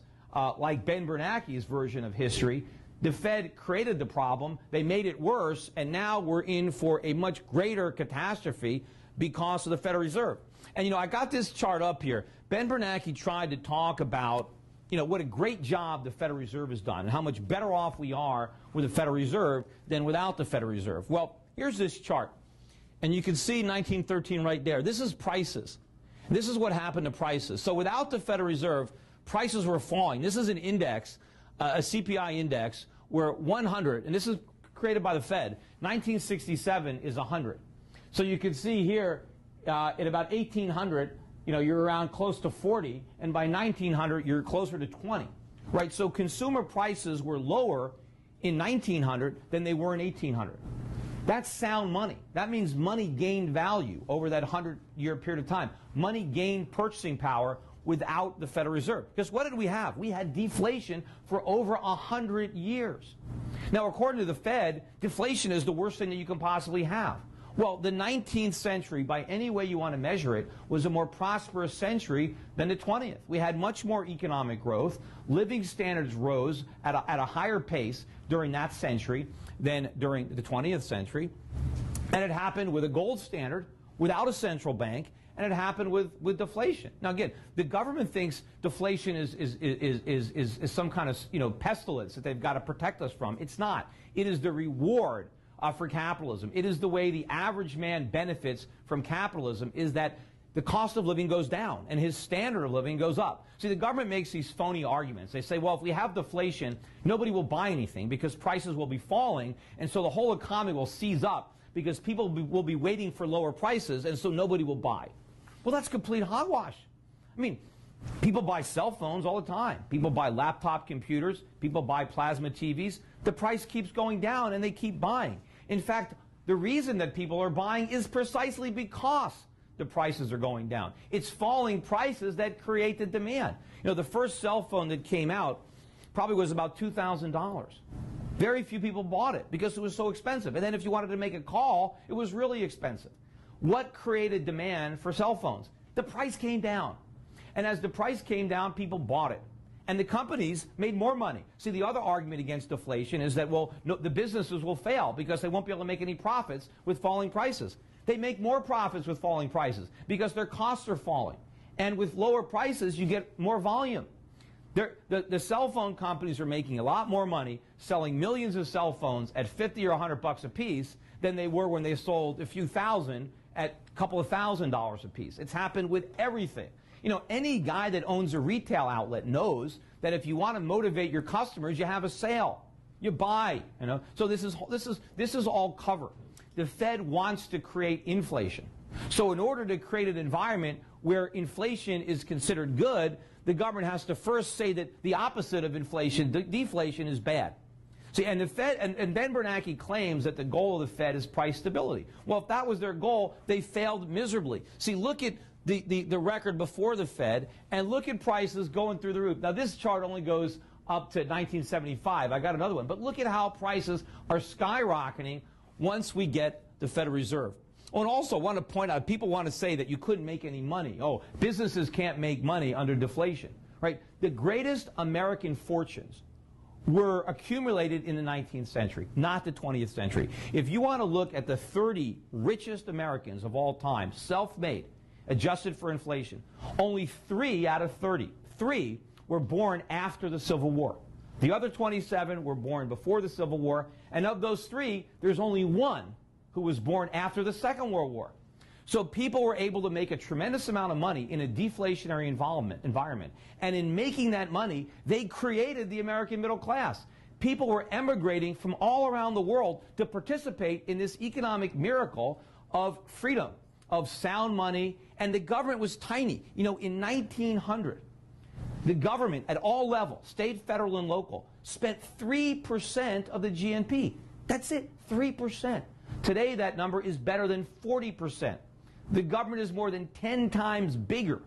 like Ben Bernanke's version of history, the Fed created the problem, they made it worse, and now we're in for a much greater catastrophe because of the Federal Reserve. And I got this chart up here. Ben Bernanke tried to talk about what a great job the Federal Reserve has done and how much better off we are with the Federal Reserve than without the Federal Reserve. Well, here's this chart. And you can see 1913 right there. This is prices. This is what happened to prices. So without the Federal Reserve, prices were falling. This is an index, a CPI index, where 100, and this is created by the Fed, 1967 is 100. So you can see here at about 1800, you're around close to 40, and by 1900, you're closer to 20, right? So consumer prices were lower in 1900 than they were in 1800. That's sound money. That means money gained value over that 100-year period of time. Money gained purchasing power without the Federal Reserve. Because what did we have? We had deflation for over 100 years. Now, according to the Fed, deflation is the worst thing that you can possibly have. Well, the 19th century, by any way you want to measure it, was a more prosperous century than the 20th. We had much more economic growth. Living standards rose at a higher pace during that century than during the 20th century. And it happened with a gold standard, without a central bank, and it happened with deflation. Now, again, the government thinks deflation is some kind of pestilence that they've got to protect us from. It's not. It is the reward for capitalism. It is the way the average man benefits from capitalism, is that the cost of living goes down and his standard of living goes up. See, the government makes these phony arguments. They say, well, if we have deflation, nobody will buy anything because prices will be falling, and so the whole economy will seize up because people will be waiting for lower prices, and so nobody will buy. Well, that's complete hogwash. I mean, people buy cell phones all the time. People buy laptop computers. People buy plasma TVs. The price keeps going down, and they keep buying. In fact, the reason that people are buying is precisely because the prices are going down. It's falling prices that create the demand. The first cell phone that came out probably was about $2,000. Very few people bought it because it was so expensive. And then if you wanted to make a call, it was really expensive. What created demand for cell phones? The price came down. And as the price came down, people bought it. And the companies made more money. See, the other argument against deflation is that, well, no, the businesses will fail because they won't be able to make any profits with falling prices. They make more profits with falling prices because their costs are falling. And with lower prices, you get more volume. The cell phone companies are making a lot more money selling millions of cell phones at 50 or $100 a piece than they were when they sold a few thousand at a couple of $1,000s a piece. It's happened with everything. Any guy that owns a retail outlet knows that if you want to motivate your customers, you have a sale. You buy, So this is all cover. The Fed wants to create inflation. So in order to create an environment where inflation is considered good, the government has to first say that the opposite of inflation, deflation, is bad. See, and the Fed, and Ben Bernanke claims that the goal of the Fed is price stability. Well, if that was their goal, they failed miserably. See, look at the record before the Fed, and look at prices going through the roof. Now, this chart only goes up to 1975. I got another one. But look at how prices are skyrocketing once we get the Federal Reserve. Oh, and also, I want to point out, people want to say that you couldn't make any money. Oh, businesses can't make money under deflation, right? The greatest American fortunes were accumulated in the 19th century, not the 20th century. If you want to look at the 30 richest Americans of all time, self-made, adjusted for inflation, only 3 out of 30, 3 were born after the Civil War. The other 27 were born before the Civil War, and of those 3, there's only 1 who was born after the Second World War. So people were able to make a tremendous amount of money in a deflationary environment. And in making that money, they created the American middle class. People were emigrating from all around the world to participate in this economic miracle of freedom, of sound money, and the government was tiny. In 1900, the government at all levels, state, federal, and local, spent 3% of the GNP. That's it, 3%. Today, that number is better than 40%. The government is more than 10 times bigger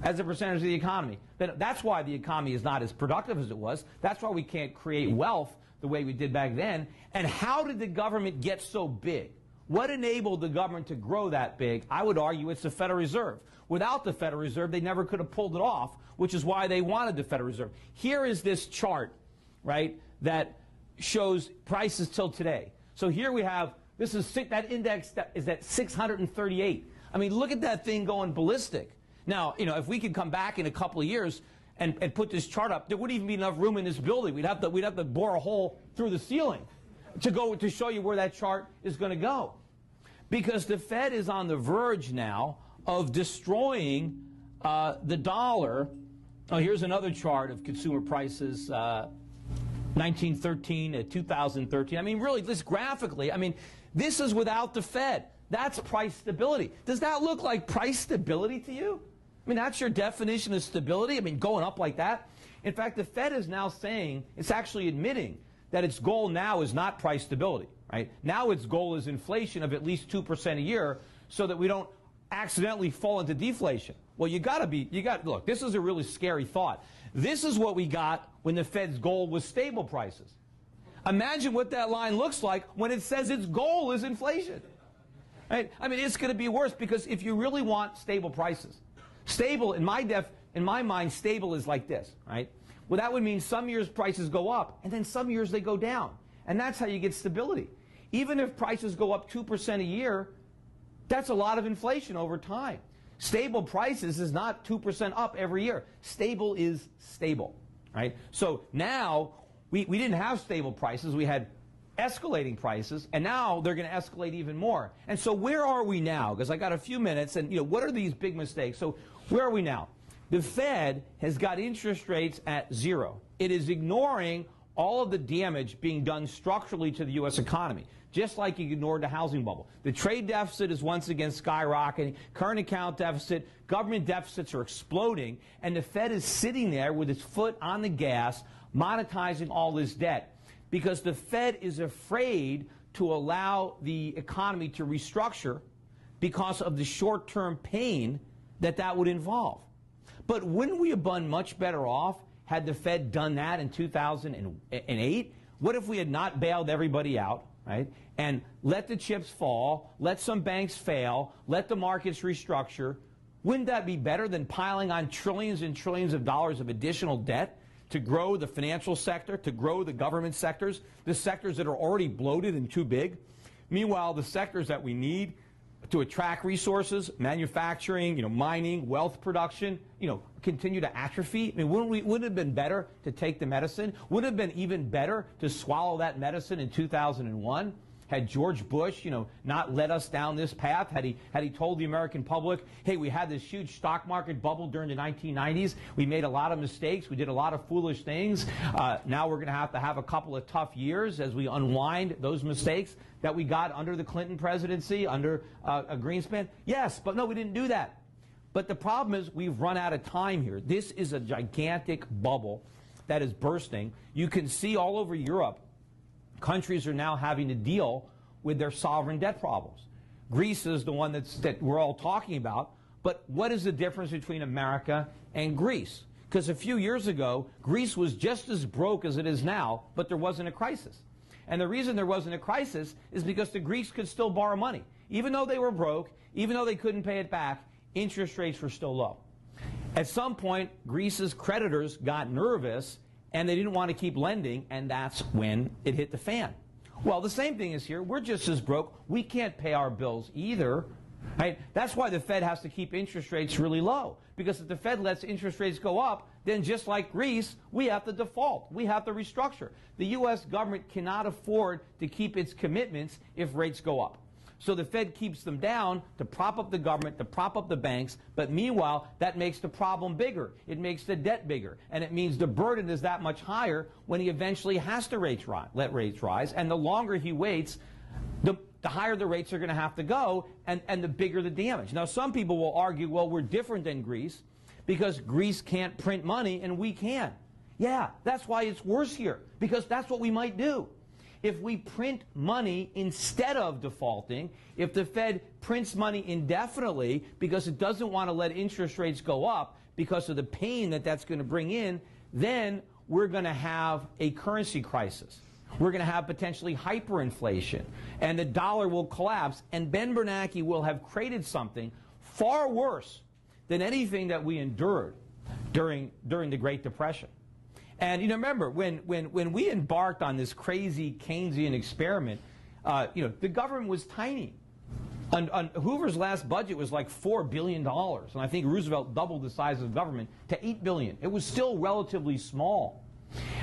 as a percentage of the economy. That's why the economy is not as productive as it was. That's why we can't create wealth the way we did back then. And how did the government get so big? What enabled the government to grow that big? I would argue it's the Federal Reserve. Without the Federal Reserve, they never could have pulled it off, which is why they wanted the Federal Reserve. Here is this chart, right, that shows prices till today. So here we have, this is that index that is at 638. I mean, look at that thing going ballistic. Now, you know, if we could come back in a couple of years and put this chart up, there wouldn't even be enough room in this building. We'd have to bore a hole through the ceiling to show you where that chart is going to go. Because the Fed is on the verge now of destroying the dollar. Oh, here's another chart of consumer prices, 1913 to 2013. I mean, really, this graphically, I mean, this is without the Fed. That's price stability. Does that look like price stability to you? I mean, that's your definition of stability? I mean, going up like that? In fact, the Fed is now saying, it's actually admitting that its goal now is not price stability, right? Now its goal is inflation of at least 2% a year so that we don't accidentally fall into deflation. Well, look, this is a really scary thought. This is what we got when the Fed's goal was stable prices. Imagine what that line looks like when it says its goal is inflation. Right? I mean, it's going to be worse because if you really want stable prices, stable, in my mind, stable is like this, right? Well, that would mean some years prices go up, and then some years they go down. And that's how you get stability. Even if prices go up 2% a year, that's a lot of inflation over time. Stable prices is not 2% up every year. Stable is stable, right? So now, we didn't have stable prices. We had escalating prices, and now they're going to escalate even more. And so where are we now? Because I got a few minutes, and what are these big mistakes? So where are we now? The Fed has got interest rates at 0. It is ignoring all of the damage being done structurally to the U.S. economy, just like you ignored the housing bubble. The trade deficit is once again skyrocketing. Current account deficit, government deficits are exploding, and the Fed is sitting there with its foot on the gas, monetizing all this debt, because the Fed is afraid to allow the economy to restructure because of the short-term pain that would involve. But wouldn't we have been much better off had the Fed done that in 2008? What if we had not bailed everybody out, right, and let the chips fall, let some banks fail, let the markets restructure? Wouldn't that be better than piling on trillions and trillions of dollars of additional debt to grow the financial sector, to grow the government sectors, the sectors that are already bloated and too big? Meanwhile, the sectors that we need to attract resources, manufacturing, mining, wealth production, continue to atrophy. I mean, wouldn't it have been better to take the medicine? Wouldn't it have been even better to swallow that medicine in 2001? Had George Bush, not led us down this path, had he told the American public, hey, we had this huge stock market bubble during the 1990s. We made a lot of mistakes. We did a lot of foolish things. Now we're going to have a couple of tough years as we unwind those mistakes that we got under the Clinton presidency, under Greenspan. Yes, but no, we didn't do that. But the problem is we've run out of time here. This is a gigantic bubble that is bursting. You can see all over Europe, countries are now having to deal with their sovereign debt problems. Greece is the one that we're all talking about, but what is the difference between America and Greece? Because a few years ago, Greece was just as broke as it is now, but there wasn't a crisis. And the reason there wasn't a crisis is because the Greeks could still borrow money. Even though they were broke, even though they couldn't pay it back, interest rates were still low. At some point, Greece's creditors got nervous and they didn't want to keep lending, and that's when it hit the fan. Well, the same thing is here. We're just as broke. We can't pay our bills either. Right? That's why the Fed has to keep interest rates really low. Because if the Fed lets interest rates go up, then just like Greece, we have to default. We have to restructure. The U.S. government cannot afford to keep its commitments if rates go up. So the Fed keeps them down to prop up the government, to prop up the banks, but meanwhile, that makes the problem bigger. It makes the debt bigger, and it means the burden is that much higher when he eventually has to let rates rise, and the longer he waits, the higher the rates are going to have to go, and the bigger the damage. Now, some people will argue, well, we're different than Greece because Greece can't print money and we can. Yeah, that's why it's worse here, because that's what we might do. If we print money instead of defaulting, if the Fed prints money indefinitely because it doesn't want to let interest rates go up, because of the pain that that's going to bring in, then we're going to have a currency crisis. We're going to have potentially hyperinflation, and the dollar will collapse, and Ben Bernanke will have created something far worse than anything that we endured during the Great Depression. And you know, remember, when we embarked on this crazy Keynesian experiment, the government was tiny. On Hoover's last budget was like $4 billion, and I think Roosevelt doubled the size of government to $8 billion. It was still relatively small.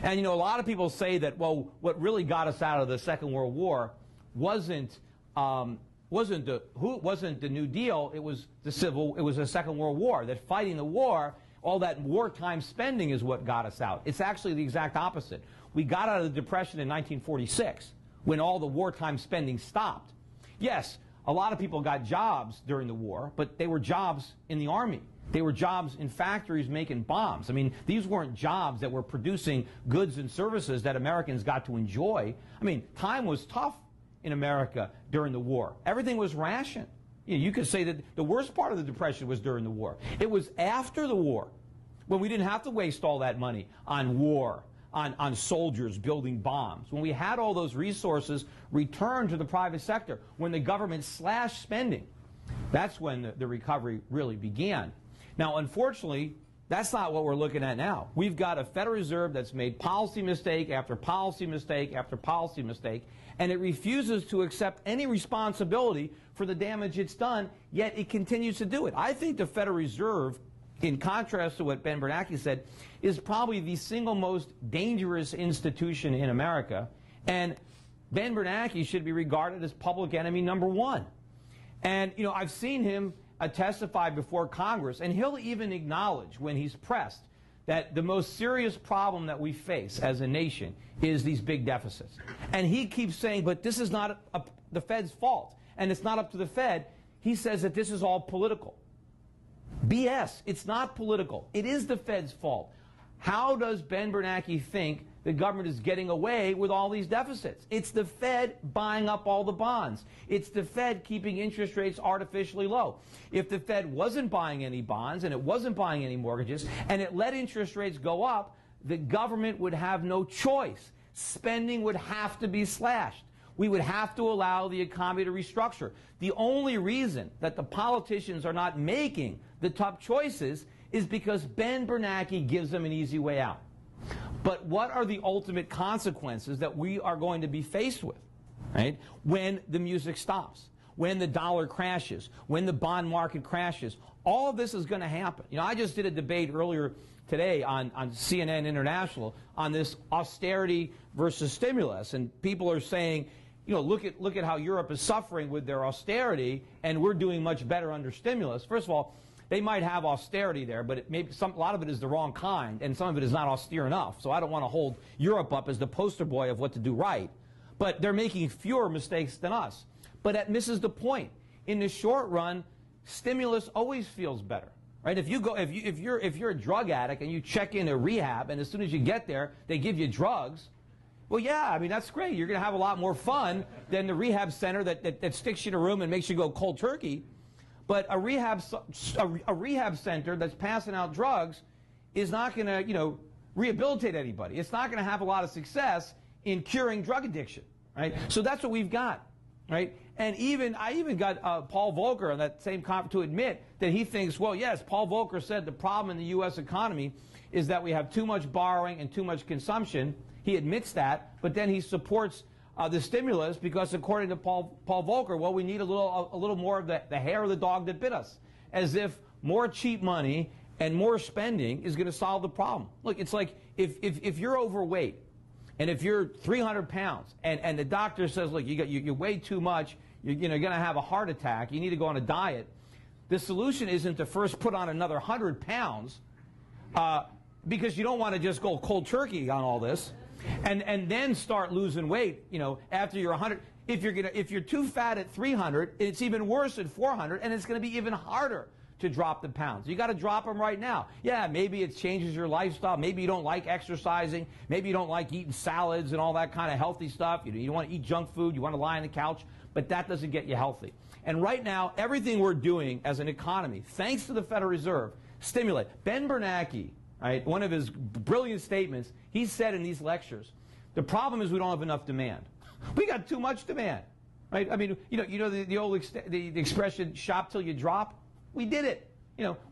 And you know, a lot of people say that, well, what really got us out of the Second World War wasn't the New Deal. It was the Second World War. That fighting the war, all that wartime spending is what got us out. It's actually the exact opposite. We got out of the Depression in 1946 when all the wartime spending stopped. Yes, a lot of people got jobs during the war, but they were jobs in the Army. They were jobs in factories making bombs. I mean, these weren't jobs that were producing goods and services that Americans got to enjoy. I mean, time was tough in America during the war. Everything was rationed. You could say that the worst part of the Depression was during the war. It was after the war, when we didn't have to waste all that money on war, on soldiers building bombs, when we had all those resources returned to the private sector, when the government slashed spending. That's when the recovery really began. Now, unfortunately, that's not what we're looking at now. We've got a Federal Reserve that's made policy mistake after policy mistake after policy mistake, and it refuses to accept any responsibility for the damage it's done, yet it continues to do it. I think the Federal Reserve, in contrast to what Ben Bernanke said, is probably the single most dangerous institution in America, and Ben Bernanke should be regarded as public enemy number one. And, you know, I've seen him testify before Congress, and he'll even acknowledge when he's pressed that the most serious problem that we face as a nation is these big deficits. And he keeps saying, but this is not the Fed's fault, and it's not up to the Fed. He says that this is all political. BS. It's not political. It is the Fed's fault. How does Ben Bernanke think the government is getting away with all these deficits? It's the Fed buying up all the bonds. It's the Fed keeping interest rates artificially low. If the Fed wasn't buying any bonds and it wasn't buying any mortgages and it let interest rates go up, the government would have no choice. Spending would have to be slashed. We would have to allow the economy to restructure. The only reason that the politicians are not making the tough choices is because Ben Bernanke gives them an easy way out. But what are the ultimate consequences that we are going to be faced with, right? When the music stops, when the dollar crashes, when the bond market crashes, all of this is going to happen. You know, I just did a debate earlier today on CNN International on this austerity versus stimulus, and people are saying, you know, look at how Europe is suffering with their austerity, and we're doing much better under stimulus. First of all, they might have austerity there, but a lot of it is the wrong kind, and some of it is not austere enough. So I don't want to hold Europe up as the poster boy of what to do right. But they're making fewer mistakes than us. But that misses the point. In the short run, stimulus always feels better, right? If you're a drug addict and you check into rehab, and as soon as you get there, they give you drugs. Well, yeah, I mean, that's great. You're going to have a lot more fun than the rehab center that sticks you in a room and makes you go cold turkey. But a rehab center that's passing out drugs is not going to, you know, rehabilitate anybody. It's not going to have a lot of success in curing drug addiction, right? So that's what we've got, right? And I even got Paul Volcker on that same conference to admit that he thinks, well, yes, Paul Volcker said the problem in the U.S. economy is that we have too much borrowing and too much consumption. He admits that, but then he supports the stimulus because, according to Paul Volcker, well, we need a little more of the hair of the dog that bit us, as if more cheap money and more spending is going to solve the problem. Look, it's like if you're overweight and if you're 300 pounds and the doctor says, look, you weigh too much, you're going to have a heart attack, you need to go on a diet, the solution isn't to first put on another 100 pounds because you don't want to just go cold turkey on all this. And then start losing weight, you know, after you're 100. If you're too fat at 300, it's even worse at 400, and it's going to be even harder to drop the pounds. You got to drop them right now. Yeah, maybe it changes your lifestyle. Maybe you don't like exercising. Maybe you don't like eating salads and all that kind of healthy stuff. You don't want to eat junk food. You want to lie on the couch, but that doesn't get you healthy. And right now, everything we're doing as an economy, thanks to the Federal Reserve, Stimulate. Ben Bernanke, right, one of his brilliant statements, he said in these lectures, the problem is we don't have enough demand. We got too much demand, right? I mean, the old the expression, shop till you drop? We did it.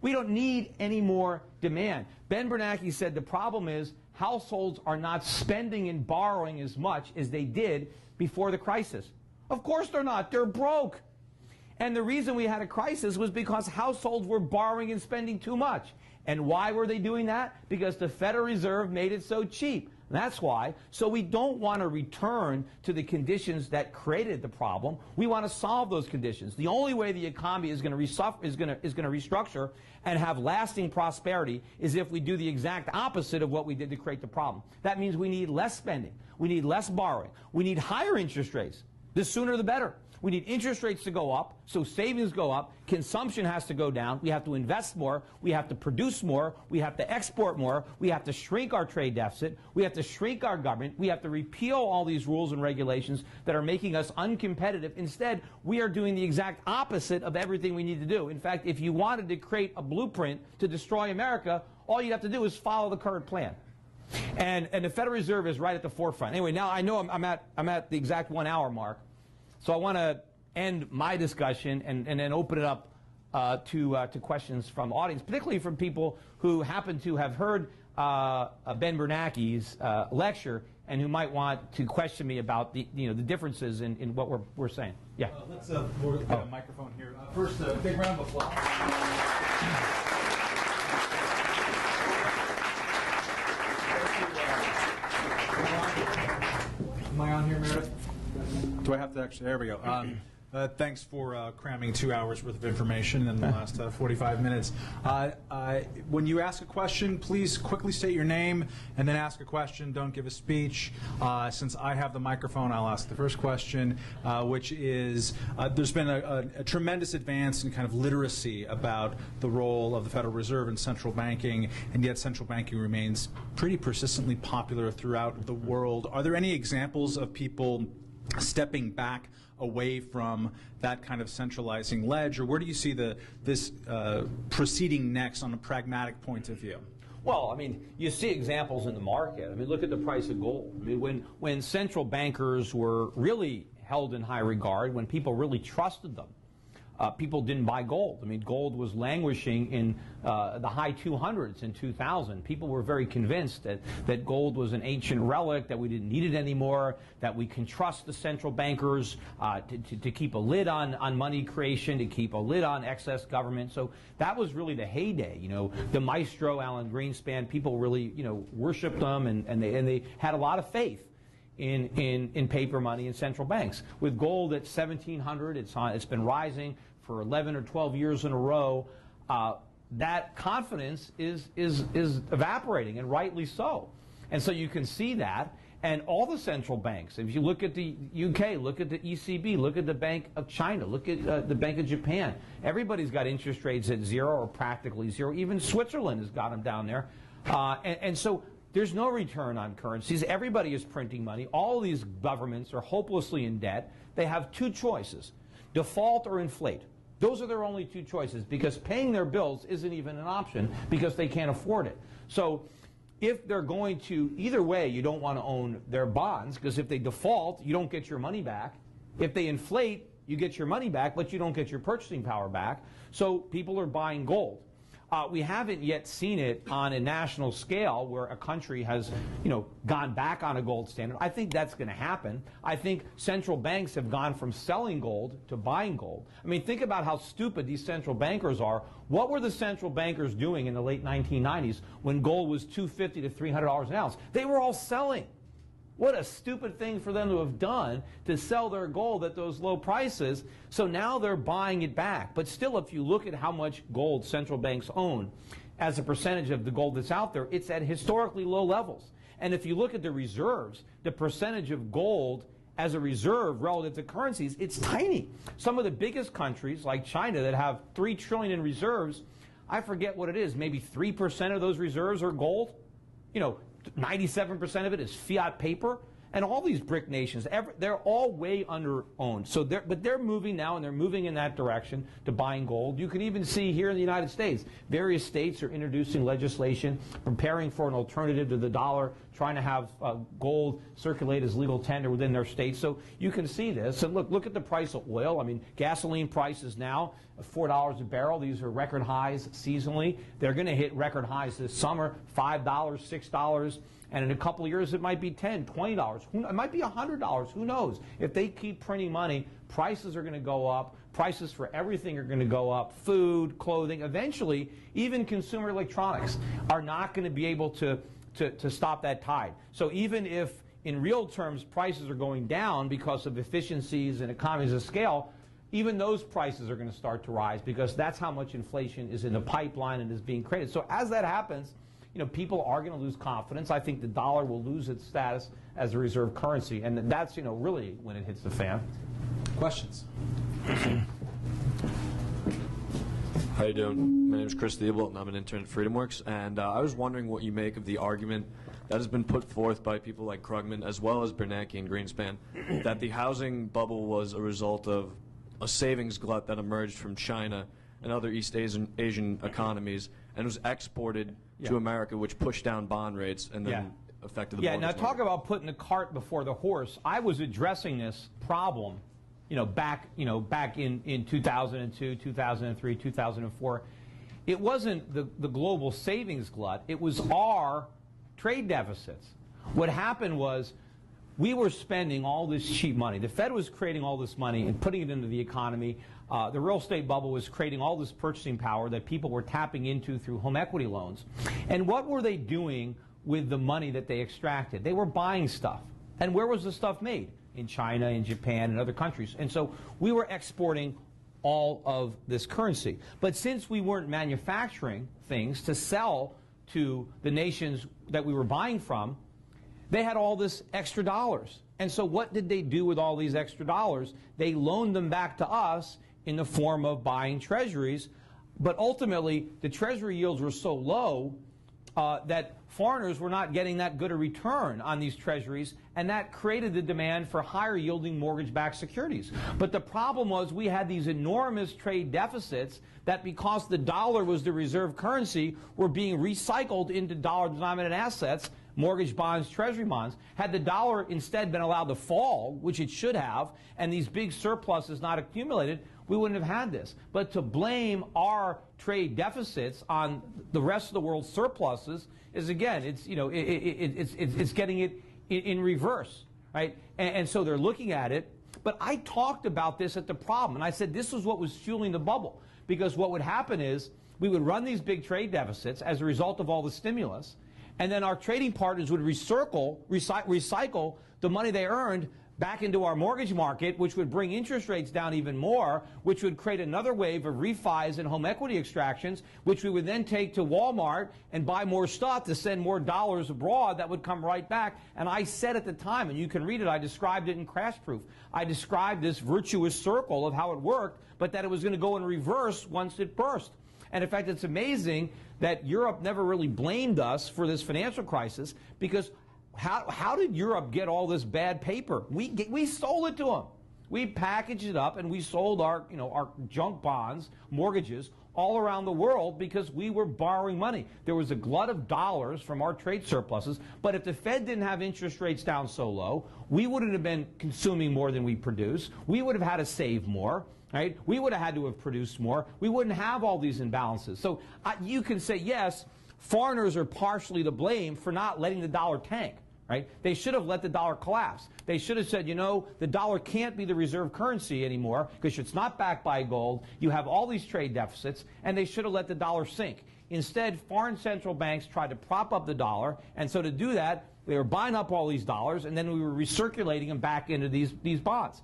We don't need any more demand. Ben Bernanke said the problem is households are not spending and borrowing as much as they did before the crisis. Of course they're not. They're broke. And the reason we had a crisis was because households were borrowing and spending too much. And why were they doing that? Because the Federal Reserve made it so cheap. That's why. So we don't want to return to the conditions that created the problem. We want to solve those conditions. The only way the economy is going to restructure and have lasting prosperity is if we do the exact opposite of what we did to create the problem. That means we need less spending. We need less borrowing. We need higher interest rates. The sooner the better. We need interest rates to go up, so savings go up, consumption has to go down, we have to invest more, we have to produce more, we have to export more, we have to shrink our trade deficit, we have to shrink our government, we have to repeal all these rules and regulations that are making us uncompetitive. Instead, we are doing the exact opposite of everything we need to do. In fact, if you wanted to create a blueprint to destroy America, all you'd have to do is follow the current plan. And the Federal Reserve is right at the forefront. Anyway, now I know I'm at the exact 1 hour mark. So I want to end my discussion and then open it up to questions from the audience, particularly from people who happen to have heard Ben Bernanke's lecture and who might want to question me about the differences in what we're saying. Yeah. Let's we'll get a microphone here. First, a big round of applause. Am I on here, Meredith? Do I have to actually? There we go. Thanks for cramming 2 hours worth of information in the last 45 minutes. When you ask a question, please quickly state your name and then ask a question. Don't give a speech. Since I have the microphone, I'll ask the first question, which is there's been a tremendous advance in kind of literacy about the role of the Federal Reserve in central banking, and yet central banking remains pretty persistently popular throughout the world. Are there any examples of people stepping back away from that kind of centralizing ledge, or where do you see this proceeding next on a pragmatic point of view? Well, I mean, you see examples in the market. I mean, look at the price of gold. I mean, when central bankers were really held in high regard, when people really trusted them, people didn't buy gold. I mean, gold was languishing in the high 200s in 2000. People were very convinced that gold was an ancient relic, that we didn't need it anymore, that we can trust the central bankers to keep a lid on money creation, to keep a lid on excess government. So that was really the heyday. The maestro, Alan Greenspan, people really, worshipped them, and they had a lot of faith in paper money and central banks. With gold at 1,700, it's been rising for 11 or 12 years in a row. That confidence is evaporating, and rightly so. And so you can see that. And all the central banks, if you look at the UK, look at the ECB, look at the Bank of China, look at the Bank of Japan, everybody's got interest rates at zero or practically zero. Even Switzerland has got them down there. And so there's no return on currencies. Everybody is printing money. All these governments are hopelessly in debt. They have two choices, default or inflate. Those are their only two choices, because paying their bills isn't even an option because they can't afford it. So if they're going to, either way, you don't want to own their bonds, because if they default, you don't get your money back. If they inflate, you get your money back, but you don't get your purchasing power back. So people are buying gold. We haven't yet seen it on a national scale where a country has, gone back on a gold standard. I think that's going to happen. I think central banks have gone from selling gold to buying gold. I mean, think about how stupid these central bankers are. What were the central bankers doing in the late 1990s when gold was $250 to $300 an ounce? They were all selling. What a stupid thing for them to have done, to sell their gold at those low prices. So now they're buying it back. But still, if you look at how much gold central banks own as a percentage of the gold that's out there, it's at historically low levels. And if you look at the reserves, the percentage of gold as a reserve relative to currencies, it's tiny. Some of the biggest countries, like China, that have $3 trillion in reserves, I forget what it is, maybe 3% of those reserves are gold. 97% of it is fiat paper. And all these BRIC nations, they're all way under-owned. So they're moving now, and they're moving in that direction to buying gold. You can even see here in the United States, various states are introducing legislation, preparing for an alternative to the dollar, trying to have gold circulate as legal tender within their states. So you can see this. And look at the price of oil. I mean, gasoline prices now, $4 a barrel. These are record highs seasonally. They're going to hit record highs this summer, $5, $6. And in a couple of years, it might be $10, $20. It might be $100. Who knows? If they keep printing money, prices are going to go up. Prices for everything are going to go up. Food, clothing. Eventually, even consumer electronics are not going to be able to stop that tide. So even if, in real terms, prices are going down because of efficiencies and economies of scale, even those prices are going to start to rise because that's how much inflation is in the pipeline and is being created. So as that happens, people are going to lose confidence. I think the dollar will lose its status as a reserve currency, and that's, really when it hits the fan. Questions? How you doing? My name is Chris Theobald, and I'm an intern at FreedomWorks. And I was wondering what you make of the argument that has been put forth by people like Krugman, as well as Bernanke and Greenspan, that the housing bubble was a result of a savings glut that emerged from China and other East Asian economies and was exported to America, which pushed down bond rates and then affected the mortgage now market. talk about putting the cart before the horse. I was addressing this problem, back in 2002, 2003, 2004. It wasn't the global savings glut. It was our trade deficits. What happened was we were spending all this cheap money. The Fed was creating all this money and putting it into the economy. The real estate bubble was creating all this purchasing power that people were tapping into through home equity loans. And what were they doing with the money that they extracted? They were buying stuff. And where was the stuff made? In China, in Japan, and other countries. And so we were exporting all of this currency. But since we weren't manufacturing things to sell to the nations that we were buying from, they had all this extra dollars. And so what did they do with all these extra dollars? They loaned them back to us in the form of buying treasuries. But ultimately, the treasury yields were so low that foreigners were not getting that good a return on these treasuries, and that created the demand for higher yielding mortgage-backed securities. But the problem was we had these enormous trade deficits that, because the dollar was the reserve currency, were being recycled into dollar-denominated assets, mortgage bonds, treasury bonds. Had the dollar instead been allowed to fall, which it should have, and these big surpluses not accumulated, we wouldn't have had this. But to blame our trade deficits on the rest of the world's surpluses is, again, it's getting it in reverse, right? And so they're looking at it. But I talked about this at the problem, and I said this was what was fueling the bubble, because what would happen is we would run these big trade deficits as a result of all the stimulus, and then our trading partners would recycle the money they earned back into our mortgage market, which would bring interest rates down even more, which would create another wave of refis and home equity extractions, which we would then take to Walmart and buy more stuff to send more dollars abroad that would come right back. And I said at the time, and you can read it, I described it in Crash Proof. I described this virtuous circle of how it worked, but that it was going to go in reverse once it burst. And in fact, it's amazing that Europe never really blamed us for this financial crisis, because how did Europe get all this bad paper? We sold it to them. We packaged it up and we sold our junk bonds, mortgages, all around the world because we were borrowing money. There was a glut of dollars from our trade surpluses, but if the Fed didn't have interest rates down so low, we wouldn't have been consuming more than we produce. We would have had to save more. Right? We would have had to have produced more. We wouldn't have all these imbalances. So you can say, yes, foreigners are partially to blame for not letting the dollar tank. Right? They should have let the dollar collapse. They should have said, the dollar can't be the reserve currency anymore because it's not backed by gold. You have all these trade deficits, and they should have let the dollar sink. Instead, foreign central banks tried to prop up the dollar, and so to do that, they were buying up all these dollars, and then we were recirculating them back into these bonds.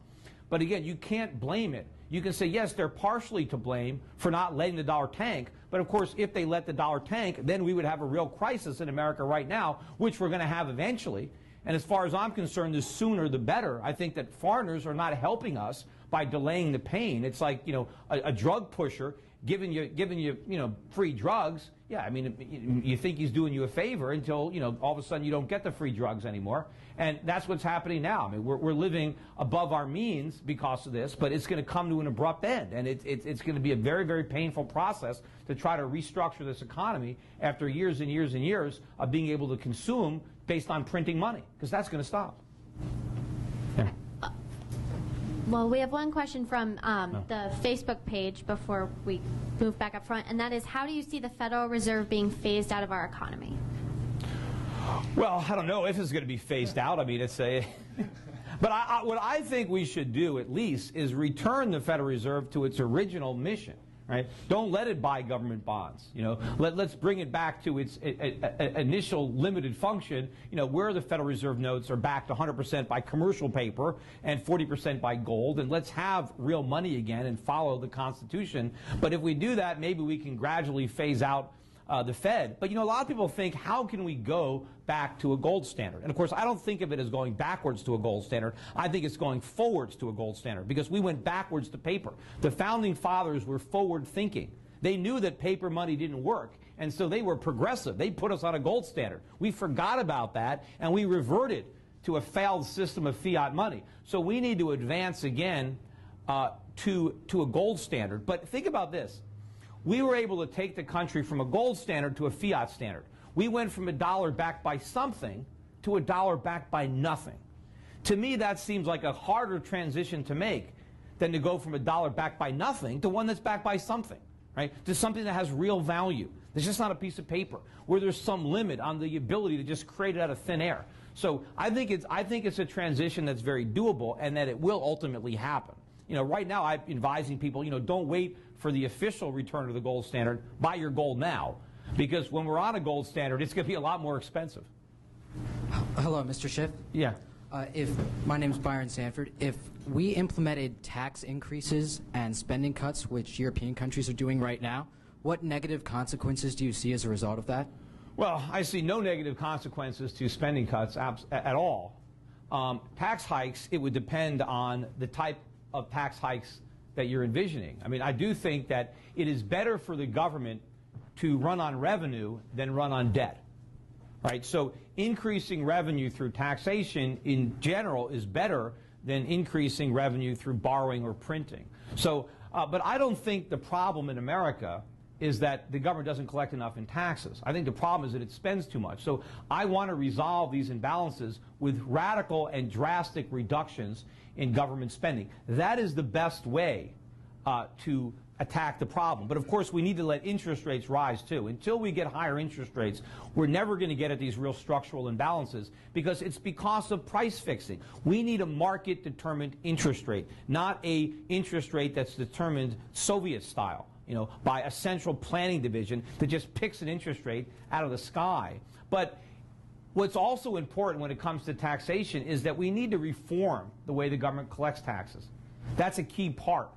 But again, you can't blame it. You can say, yes, they're partially to blame for not letting the dollar tank. But, of course, if they let the dollar tank, then we would have a real crisis in America right now, which we're going to have eventually. And as far as I'm concerned, the sooner the better. I think that foreigners are not helping us by delaying the pain. It's like, a drug pusher giving you, free drugs. Yeah, I mean, you think he's doing you a favor until, all of a sudden you don't get the free drugs anymore. And that's what's happening now. I mean, we're living above our means because of this, but it's going to come to an abrupt end. And it's going to be a very, very painful process to try to restructure this economy after years and years and years of being able to consume based on printing money, because that's going to stop. Yeah. Well, we have one question from the Facebook page before we move back up front, and that is, how do you see the Federal Reserve being phased out of our economy? Well, I don't know if it's going to be phased out. I mean, it's a... But what I think we should do, at least, is return the Federal Reserve to its original mission. Right? Don't let it buy government bonds. Let's bring it back to its initial limited function. Where the Federal Reserve notes are backed 100% by commercial paper and 40% by gold, and let's have real money again and follow the Constitution. But if we do that, maybe we can gradually phase out the Fed. But a lot of people think, how can we go back to a gold standard? And of course, I don't think of it as going backwards to a gold standard. I think it's going forwards to a gold standard, because we went backwards to paper. The founding fathers were forward thinking. They knew that paper money didn't work, and so they were progressive. They put us on a gold standard. We forgot about that, and we reverted to a failed system of fiat money. So we need to advance again to a gold standard. But think about this. We were able to take the country from a gold standard to a fiat standard. We went from a dollar backed by something to a dollar backed by nothing. To me, that seems like a harder transition to make than to go from a dollar backed by nothing to one that's backed by something, right? To something that has real value. It's just not a piece of paper where there's some limit on the ability to just create it out of thin air. So I think it's a transition that's very doable, and that it will ultimately happen. Right now I'm advising people, don't wait for the official return to the gold standard. Buy your gold now, because when we're on a gold standard, it's going to be a lot more expensive. Hello, Mr. Schiff. Yeah. My name is Byron Sanford. If we implemented tax increases and spending cuts, which European countries are doing right now, what negative consequences do you see as a result of that? Well, I see no negative consequences to spending cuts at all. Tax hikes, it would depend on the type of tax hikes that you're envisioning. I mean, I do think that it is better for the government to run on revenue than run on debt, right? So increasing revenue through taxation in general is better than increasing revenue through borrowing or printing. So, but I don't think the problem in America is that the government doesn't collect enough in taxes. I think the problem is that it spends too much. So I want to resolve these imbalances with radical and drastic reductions in government spending. That is the best way to attack the problem. But of course, we need to let interest rates rise too. Until we get higher interest rates, we're never going to get at these real structural imbalances, because it's because of price fixing. We need a market-determined interest rate, not a interest rate that's determined Soviet style, by a central planning division that just picks an interest rate out of the sky. But what's also important when it comes to taxation is that we need to reform the way the government collects taxes. That's a key part.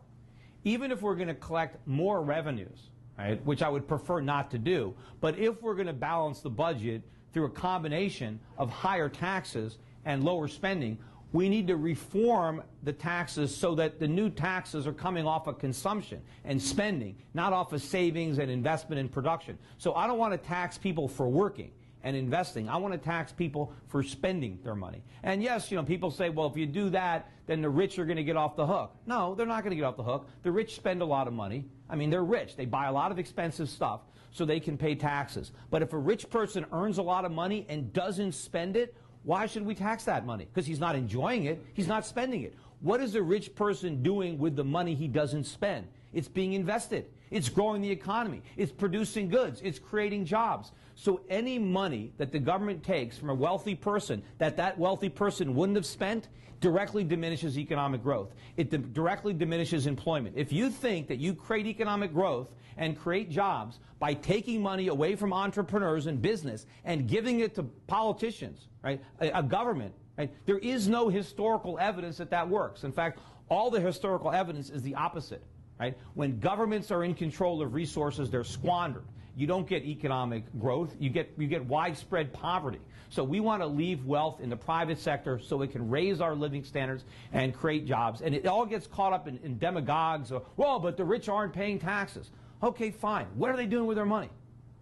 Even if we're going to collect more revenues, right, which I would prefer not to do, but if we're going to balance the budget through a combination of higher taxes and lower spending, we need to reform the taxes so that the new taxes are coming off of consumption and spending, not off of savings and investment and production. So I don't want to tax people for working and investing. I want to tax people for spending their money. And yes, people say, well, if you do that, then the rich are going to get off the hook. No, they're not going to get off the hook. The rich spend a lot of money. I mean, they're rich. They buy a lot of expensive stuff so they can pay taxes. But if a rich person earns a lot of money and doesn't spend it, why should we tax that money? Because he's not enjoying it. He's not spending it. What is a rich person doing with the money he doesn't spend? It's being invested. It's growing the economy. It's producing goods. It's creating jobs. So any money that the government takes from a wealthy person that wealthy person wouldn't have spent directly diminishes economic growth. It directly diminishes employment. If you think that you create economic growth and create jobs by taking money away from entrepreneurs and business and giving it to politicians, right, a government, right, there is no historical evidence that that works. In fact, all the historical evidence is the opposite. Right? When governments are in control of resources, they're squandered. You don't get economic growth. You get widespread poverty. So we want to leave wealth in the private sector so it can raise our living standards and create jobs. And it all gets caught up in demagogues. Well, but the rich aren't paying taxes. Okay, fine. What are they doing with their money?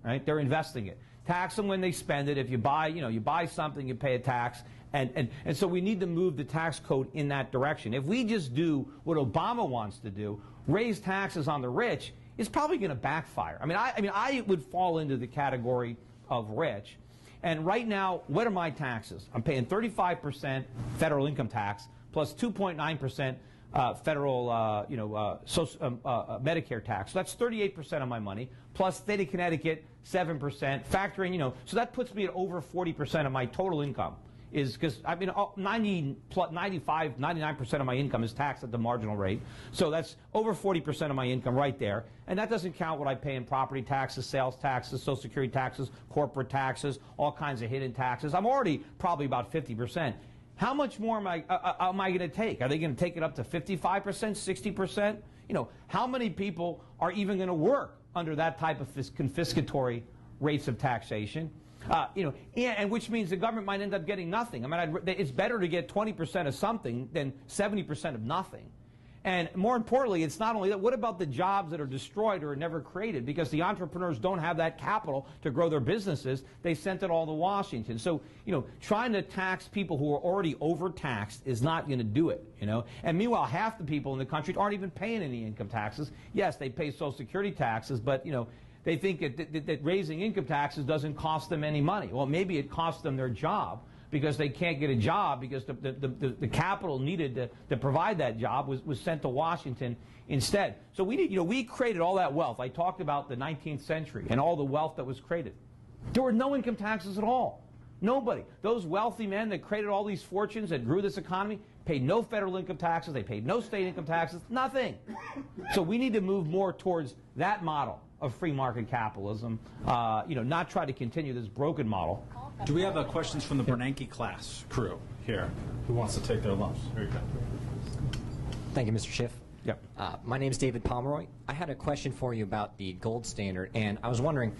Right? They're investing it. Tax them when they spend it. If you buy, you buy something, you pay a tax. And so we need to move the tax code in that direction. If we just do what Obama wants to do, raise taxes on the rich, it's probably going to backfire. I would fall into the category of rich. And right now, what are my taxes? I'm paying 35% federal income tax plus 2.9% federal, Medicare tax. So that's 38% of my money, plus state of Connecticut, 7%, factoring, so that puts me at over 40% of my total income. Is because 95, 99% of my income is taxed at the marginal rate. So that's over 40% of my income right there. And that doesn't count what I pay in property taxes, sales taxes, Social Security taxes, corporate taxes, all kinds of hidden taxes. I'm already probably about 50%. How much more am I going to take? Are they going to take it up to 55%, 60%? How many people are even going to work under that type of confiscatory rates of taxation? And which means the government might end up getting nothing. It's better to get 20% of something than 70% of nothing. And more importantly, it's not only that. What about the jobs that are destroyed or are never created because the entrepreneurs don't have that capital to grow their businesses? They sent it all to Washington. So, trying to tax people who are already overtaxed is not going to do it, And meanwhile, half the people in the country aren't even paying any income taxes. Yes, they pay Social Security taxes, but, they think that raising income taxes doesn't cost them any money. Well, maybe it costs them their job because they can't get a job because the capital needed to provide that job was sent to Washington instead. So we created all that wealth. I talked about the 19th century and all the wealth that was created. There were no income taxes at all. Nobody. Those wealthy men that created all these fortunes that grew this economy paid no federal income taxes. They paid no state income taxes. Nothing. So we need to move more towards that model of free market capitalism, not try to continue this broken model. Do we have questions from the Bernanke class crew here? Who wants to take their lumps? Here you go. Thank you, Mr. Schiff. Yep. My name is David Pomeroy. I had a question for you about the gold standard, and I was wondering,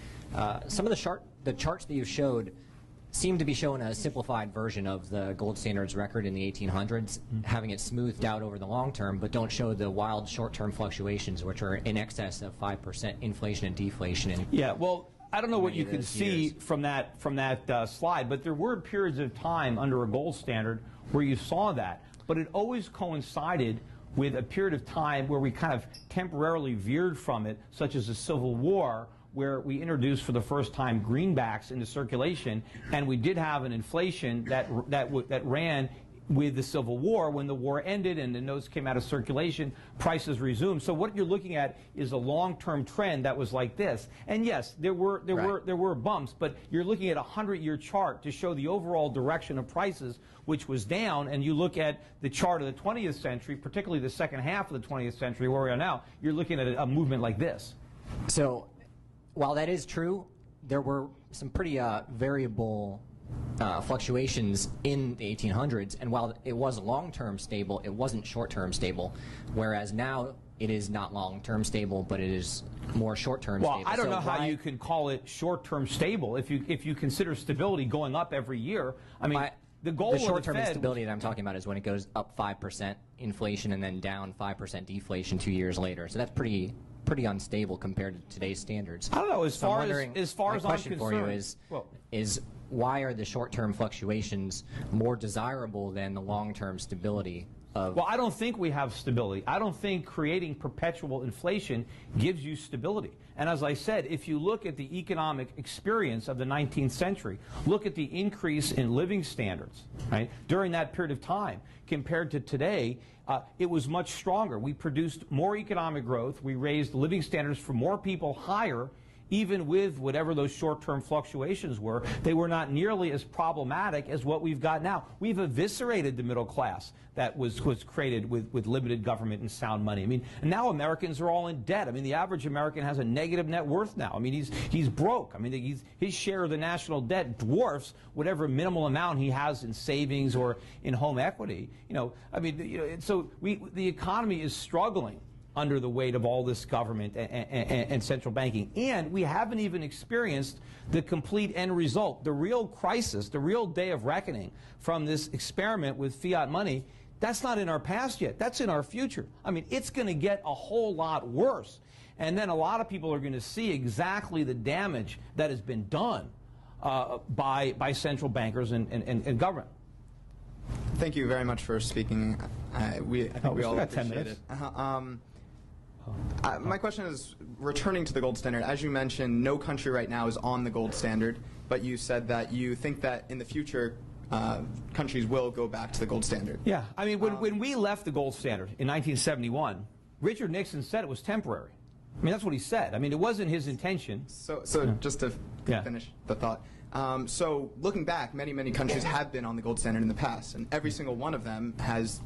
some of the charts that you showed seem to be showing a simplified version of the gold standard's record in the 1800s, having it smoothed out over the long term, but don't show the wild short-term fluctuations, which are in excess of 5% inflation and deflation. Yeah, well, I don't know what you can see from that slide, but there were periods of time under a gold standard where you saw that, but it always coincided with a period of time where we kind of temporarily veered from it, such as the Civil War, where we introduced for the first time greenbacks into circulation, and we did have an inflation that ran with the Civil War. When the war ended and the notes came out of circulation, prices resumed. So what you're looking at is a long-term trend that was like this. And yes, there were bumps, but you're looking at a 100-year chart to show the overall direction of prices, which was down. And you look at the chart of the 20th century, particularly the second half of the 20th century, where we are now, you're looking at a movement like this. So, while that is true, there were some pretty variable fluctuations in the 1800s, and while it was long-term stable, it wasn't short-term stable, whereas now it is not long-term stable, but it is more short-term stable. Well, I don't know how you can call it short-term stable if you consider stability going up every year. The goal of the short-term Fed, instability that I'm talking about is when it goes up 5% inflation and then down 5% deflation 2 years later. So that's pretty unstable compared to today's standards. I don't know. As far as my I'm question for you concerned, is why are the short-term fluctuations more desirable than the long-term stability of? Well, I don't think we have stability. I don't think creating perpetual inflation gives you stability. And as I said, if you look at the economic experience of the 19th century, look at the increase in living standards, right, during that period of time compared to today, it was much stronger. We produced more economic growth. We raised living standards for more people higher. Even with whatever those short-term fluctuations were, they were not nearly as problematic as what we've got now. We've eviscerated the middle class that was created with limited government and sound money. And now Americans are all in debt. The average American has a negative net worth now. He's broke. His share of the national debt dwarfs whatever minimal amount he has in savings or in home equity. So the economy is struggling under the weight of all this government and central banking. And we haven't even experienced the complete end result. The real crisis, the real day of reckoning from this experiment with fiat money, that's not in our past yet. That's in our future. It's going to get a whole lot worse. And then a lot of people are going to see exactly the damage that has been done by central bankers and government. Thank you very much for speaking. I think we all got 10 appreciate minutes. it. My question is returning to the gold standard. As you mentioned, no country right now is on the gold standard, but you said that you think that in the future countries will go back to the gold standard. Yeah, I mean, when we left the gold standard in 1971, Richard Nixon said it was temporary. I mean, that's what he said. I mean, it wasn't his intention. So just to finish the thought. So looking back, many countries have been on the gold standard in the past, and every single one of them has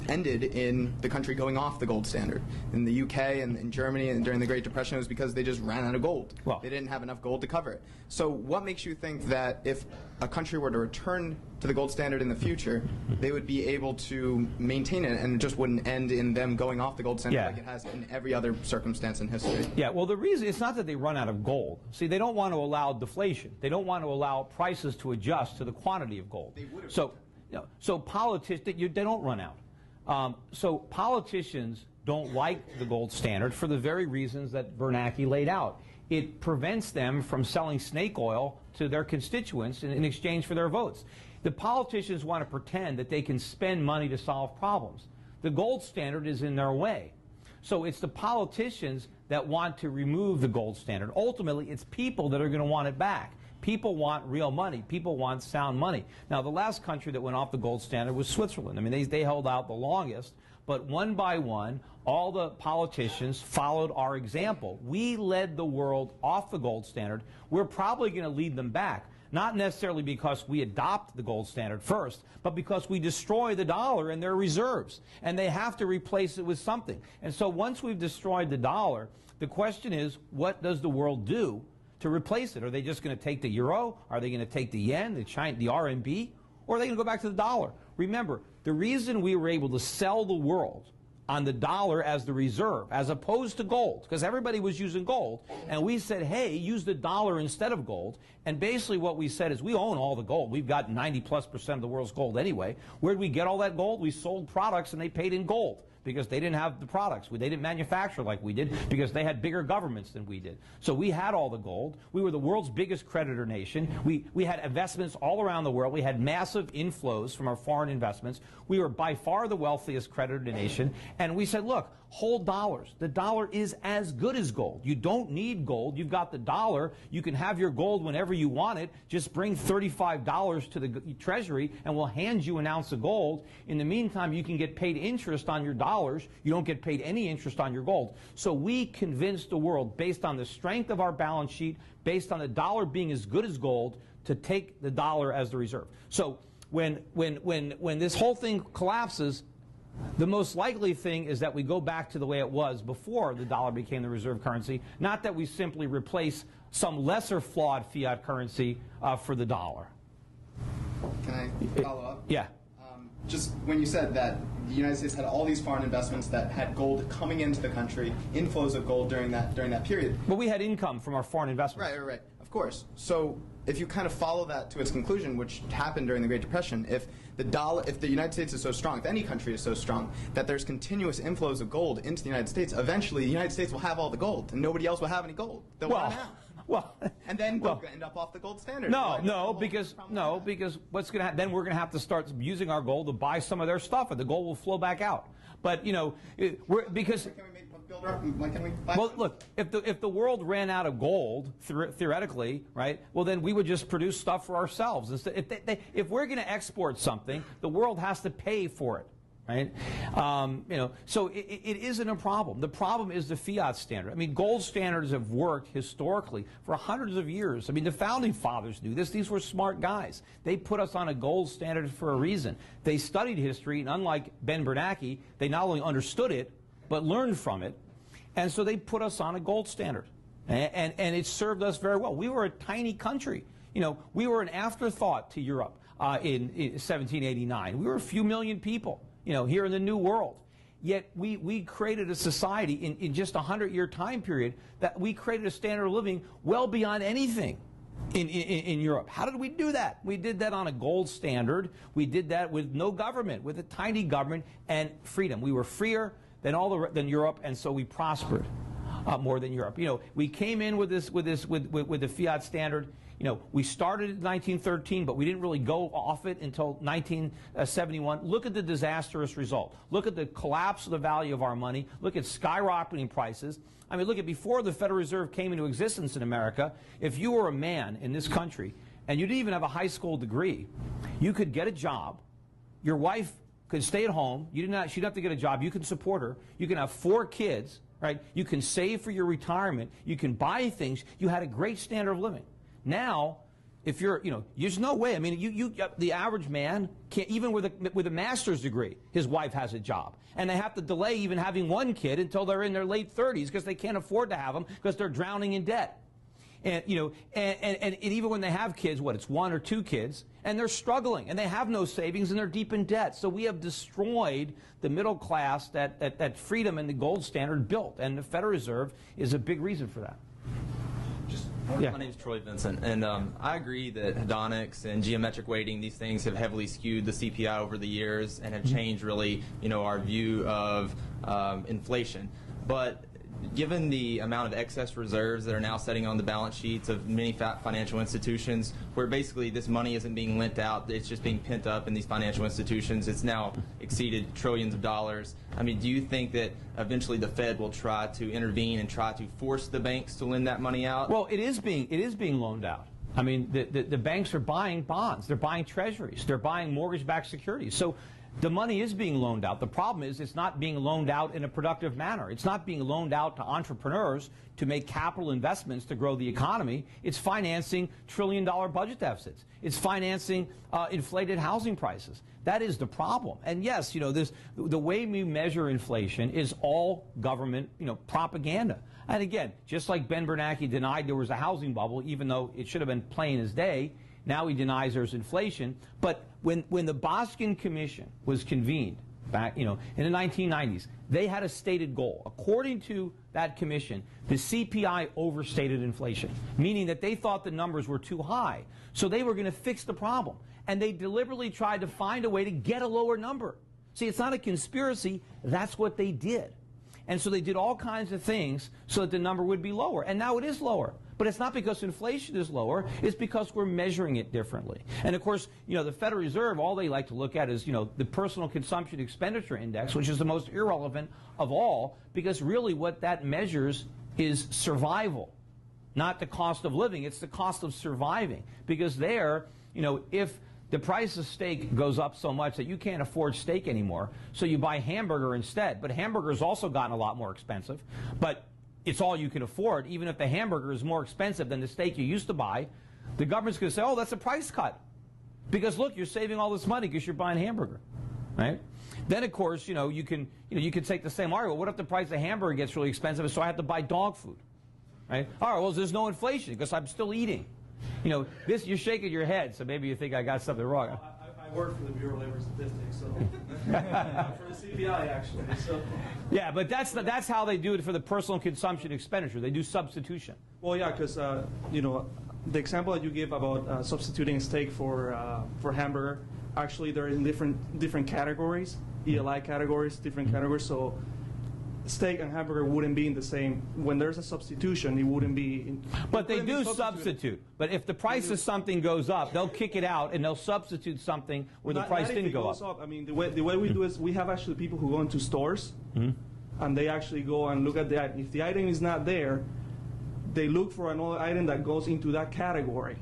ended in the country going off the gold standard. In the UK and in Germany and during the Great Depression, it was because they just ran out of gold. Well, they didn't have enough gold to cover it. So what makes you think that if a country were to return to the gold standard in the future, they would be able to maintain it and it just wouldn't end in them going off the gold standard like it has in every other circumstance in history? Yeah, well, the reason, it's not that they run out of gold. See, they don't want to allow deflation. They don't want to allow prices to adjust to the quantity of gold. They would have. So politicians, they don't run out. So politicians don't like the gold standard for the very reasons that Bernanke laid out. It prevents them from selling snake oil to their constituents in exchange for their votes. The politicians want to pretend that they can spend money to solve problems. The gold standard is in their way. So it's the politicians that want to remove the gold standard. Ultimately, it's people that are going to want it back. People want real money. People want sound money. Now, the last country that went off the gold standard was Switzerland. I mean, they held out the longest, but one by one, all the politicians followed our example. We led the world off the gold standard. We're probably going to lead them back, not necessarily because we adopt the gold standard first, but because we destroy the dollar and their reserves, and they have to replace it with something. And so once we've destroyed the dollar, the question is, what does the world do to replace it? Are they just going to take the euro? Are they going to take the yen, the RMB? Or are they going to go back to the dollar? Remember, the reason we were able to sell the world on the dollar as the reserve, as opposed to gold, because everybody was using gold, and we said, hey, use the dollar instead of gold. And basically what we said is we own all the gold. We've got 90+% of the world's gold anyway. Where did we get all that gold? We sold products and they paid in gold, because they didn't have the products. They didn't manufacture like we did, because they had bigger governments than we did. So we had all the gold. We were the world's biggest creditor nation. We had investments all around the world. We had massive inflows from our foreign investments. We were by far the wealthiest creditor nation. And we said, look, hold dollars. The dollar is as good as gold. You don't need gold. You've got the dollar. You can have your gold whenever you want it. Just bring $35 to the Treasury and we'll hand you an ounce of gold. In the meantime, you can get paid interest on your dollars. You don't get paid any interest on your gold. So we convinced the world, based on the strength of our balance sheet, based on the dollar being as good as gold, to take the dollar as the reserve. So when this whole thing collapses, the most likely thing is that we go back to the way it was before the dollar became the reserve currency, not that we simply replace some lesser flawed fiat currency for the dollar. Can I follow up? Yeah. Just when you said that the United States had all these foreign investments that had gold coming into the country, inflows of gold during that period. But we had income from our foreign investments. Right. Of course. So if you kind of follow that to its conclusion, which happened during the Great Depression, if the United States is so strong, if any country is so strong, that there's continuous inflows of gold into the United States, eventually the United States will have all the gold, and nobody else will have any gold. They'll run out. And then they'll end up off the gold standard. Because what's going to happen? Then we're going to have to start using our gold to buy some of their stuff, and the gold will flow back out. But because. Well, look, if the world ran out of gold, theoretically, right? Well, then we would just produce stuff for ourselves. Instead, if we're going to export something, the world has to pay for it. Right? So it isn't a problem. The problem is the fiat standard. I mean, gold standards have worked historically for hundreds of years. I mean, the founding fathers knew this. These were smart guys. They put us on a gold standard for a reason. They studied history, and unlike Ben Bernanke, they not only understood it, but learned from it. And so they put us on a gold standard. And it served us very well. We were a tiny country. We were an afterthought to Europe in 1789. We were a few million people. Here in the New World. Yet we created a society in just a 100-year time period that we created a standard of living well beyond anything in Europe. How did we do that? We did that on a gold standard. We did that with no government, with a tiny government and freedom. We were freer than Europe, and so we prospered. more than Europe. You know, we came in with the fiat standard. You know, we started in 1913, but we didn't really go off it until 1971. Look at the disastrous result. Look at the collapse of the value of our money. Look at skyrocketing prices. I mean, look at before the Federal Reserve came into existence in America, if you were a man in this country and you didn't even have a high school degree, you could get a job. Your wife could stay at home. She'd have to get a job. You can support her. You can have 4 kids, right? You can save for your retirement. You can buy things. You had a great standard of living. Now, if you're, you know, there's no way. I mean, the average man can't, even with a master's degree, his wife has a job. And they have to delay even having 1 kid until they're in their late 30s because they can't afford to have them because they're drowning in debt. And, you know, and even when they have kids, it's 1 or 2 kids, and they're struggling, and they have no savings, and they're deep in debt. So we have destroyed the middle class that freedom and the gold standard built, and the Federal Reserve is a big reason for that. My name is Troy Vincent, and I agree that hedonics and geometric weighting, these things have heavily skewed the CPI over the years and have changed really, you know, our view of inflation. But given the amount of excess reserves that are now sitting on the balance sheets of many financial institutions, where basically this money isn't being lent out, it's just being pent up in these financial institutions, it's now exceeded trillions of dollars. I mean, do you think that eventually the Fed will try to intervene and try to force the banks to lend that money out? Well, it is being loaned out. I mean, the banks are buying bonds. They're buying treasuries. They're buying mortgage-backed securities. So the money is being loaned out. The problem is it's not being loaned out in a productive manner. It's not being loaned out to entrepreneurs to make capital investments to grow the economy. It's financing trillion-dollar budget deficits. It's financing inflated housing prices. That is the problem. And yes, you know, the way we measure inflation is all government, you know, propaganda. And again, just like Ben Bernanke denied there was a housing bubble, even though it should have been plain as day, now he denies there's inflation. But when the Boskin Commission was convened back, you know, in the 1990s, they had a stated goal. According to that commission, the CPI overstated inflation, meaning that they thought the numbers were too high. So they were going to fix the problem. And they deliberately tried to find a way to get a lower number. See, it's not a conspiracy. That's what they did. And so they did all kinds of things so that the number would be lower. And now it is lower. But it's not because inflation is lower. It's because we're measuring it differently. And, of course, you know, the Federal Reserve, all they like to look at is, you know, the personal consumption expenditure index, which is the most irrelevant of all, because really what that measures is survival, not the cost of living. It's the cost of surviving. Because there, you know, if the price of steak goes up so much that you can't afford steak anymore, so you buy hamburger instead. But hamburger's also gotten a lot more expensive. But it's all you can afford. Even if the hamburger is more expensive than the steak you used to buy, the government's going to say, oh, that's a price cut. Because, look, you're saving all this money because you're buying hamburger, right? Then, of course, you can take the same argument. What if the price of hamburger gets really expensive, so I have to buy dog food, right? All right, well, there's no inflation because I'm still eating. You know, you're shaking your head, so maybe you think I got something wrong. I work for the Bureau of Labor Statistics, so for the CPI actually. So. Yeah, but that's how they do it for the personal consumption expenditure. They do substitution. Well, yeah, because you know, the example that you give about substituting steak for hamburger, actually they're in different categories, ELI categories, different categories. So steak and hamburger wouldn't be in the same. When there's a substitution, it wouldn't be. But they do substitute. But if the price of something goes up, they'll kick it out and they'll substitute something where the price didn't go up. I mean, the way we do is we have actually people who go into stores and they actually go and look at the item. If the item is not there, they look for another item that goes into that category.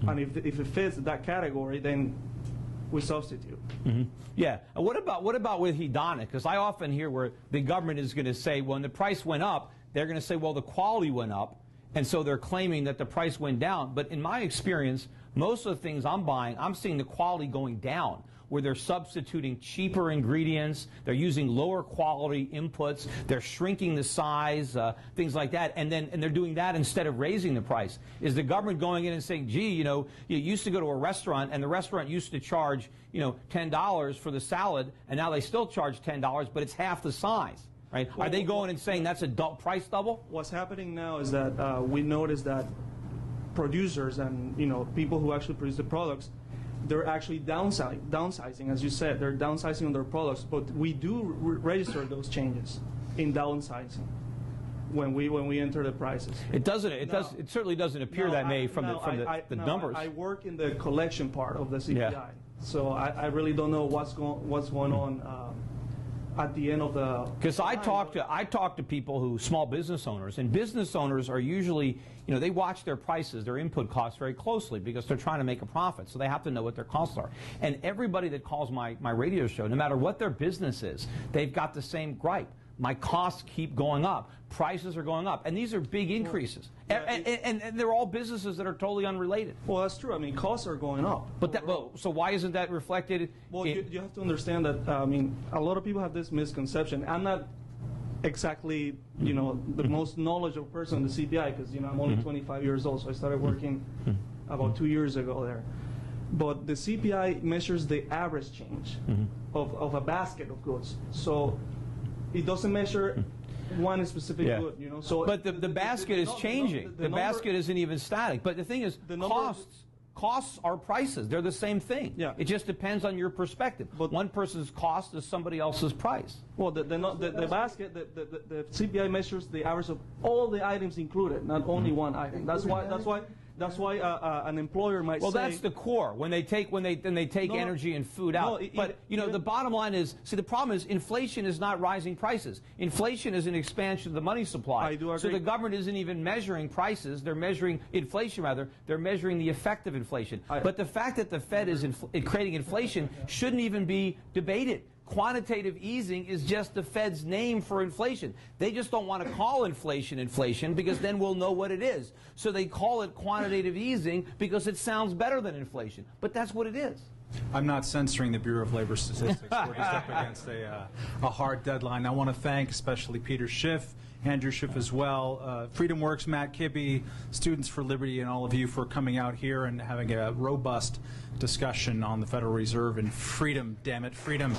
And if it fits that category, then we substitute. Yeah. And what about with hedonic? Because I often hear where the government is going to say, well, when the price went up, they're going to say, well, the quality went up, and so they're claiming that the price went down. But in my experience, most of the things I'm buying, I'm seeing the quality going down, where they're substituting cheaper ingredients, they're using lower quality inputs, they're shrinking the size, things like that, and they're doing that instead of raising the price. Is the government going in and saying, gee, you know, you used to go to a restaurant and the restaurant used to charge, you know, $10 for the salad, and now they still charge $10, but it's half the size, right? Are they going and saying that's a price double? What's happening now is that we notice that producers and, you know, people who actually produce the products, they're actually downsizing, as you said. They're downsizing on their products, but we do register those changes in downsizing. when we enter the prices. It doesn't. It does. It certainly doesn't appear that way from the numbers. I work in the collection part of the CPI, Yeah. so I really don't know what's going on at the end of the. Because I talk to people small business owners, and business owners are usually, they watch their prices, their input costs very closely because they're trying to make a profit, so they have to know what their costs are. And everybody that calls my radio show, no matter what their business is, they've got the same gripe. My costs keep going up. Prices are going up. And these are big increases. And they're all businesses that are totally unrelated. Well, that's true. I mean, costs are going up. So why isn't that reflected? Well, you have to understand that, a lot of people have this misconception. I'm not exactly, the most knowledgeable person in the CPI because, I'm only 25 years old, so I started working about 2 years ago there. But the CPI measures the average change of a basket of goods. So it doesn't measure one specific good, So, but the basket is changing. The basket isn't even static. But the thing is, costs are prices. They're the same thing. Yeah. It just depends on your perspective. But one person's cost is somebody else's price. Well, the basket, the CPI measures the average of all the items included, not only one item. That's why an employer might say. Well, that's the core. When they take energy and food out. The bottom line is, the problem is inflation is not rising prices. Inflation is an expansion of the money supply. I do agree. So the government isn't even measuring prices. They're measuring inflation, rather. They're measuring the effect of inflation. But the fact that the Fed is creating inflation shouldn't even be debated. Quantitative easing is just the Fed's name for inflation. They just don't want to call inflation because then we'll know what it is. So they call it quantitative easing because it sounds better than inflation. But that's what it is. I'm not censoring the Bureau of Labor Statistics. We're just up against a hard deadline. I want to thank especially Peter Schiff, Andrew Schiff as well, FreedomWorks, Matt Kibbe, Students for Liberty, and all of you for coming out here and having a robust discussion on the Federal Reserve and freedom, damn it, freedom.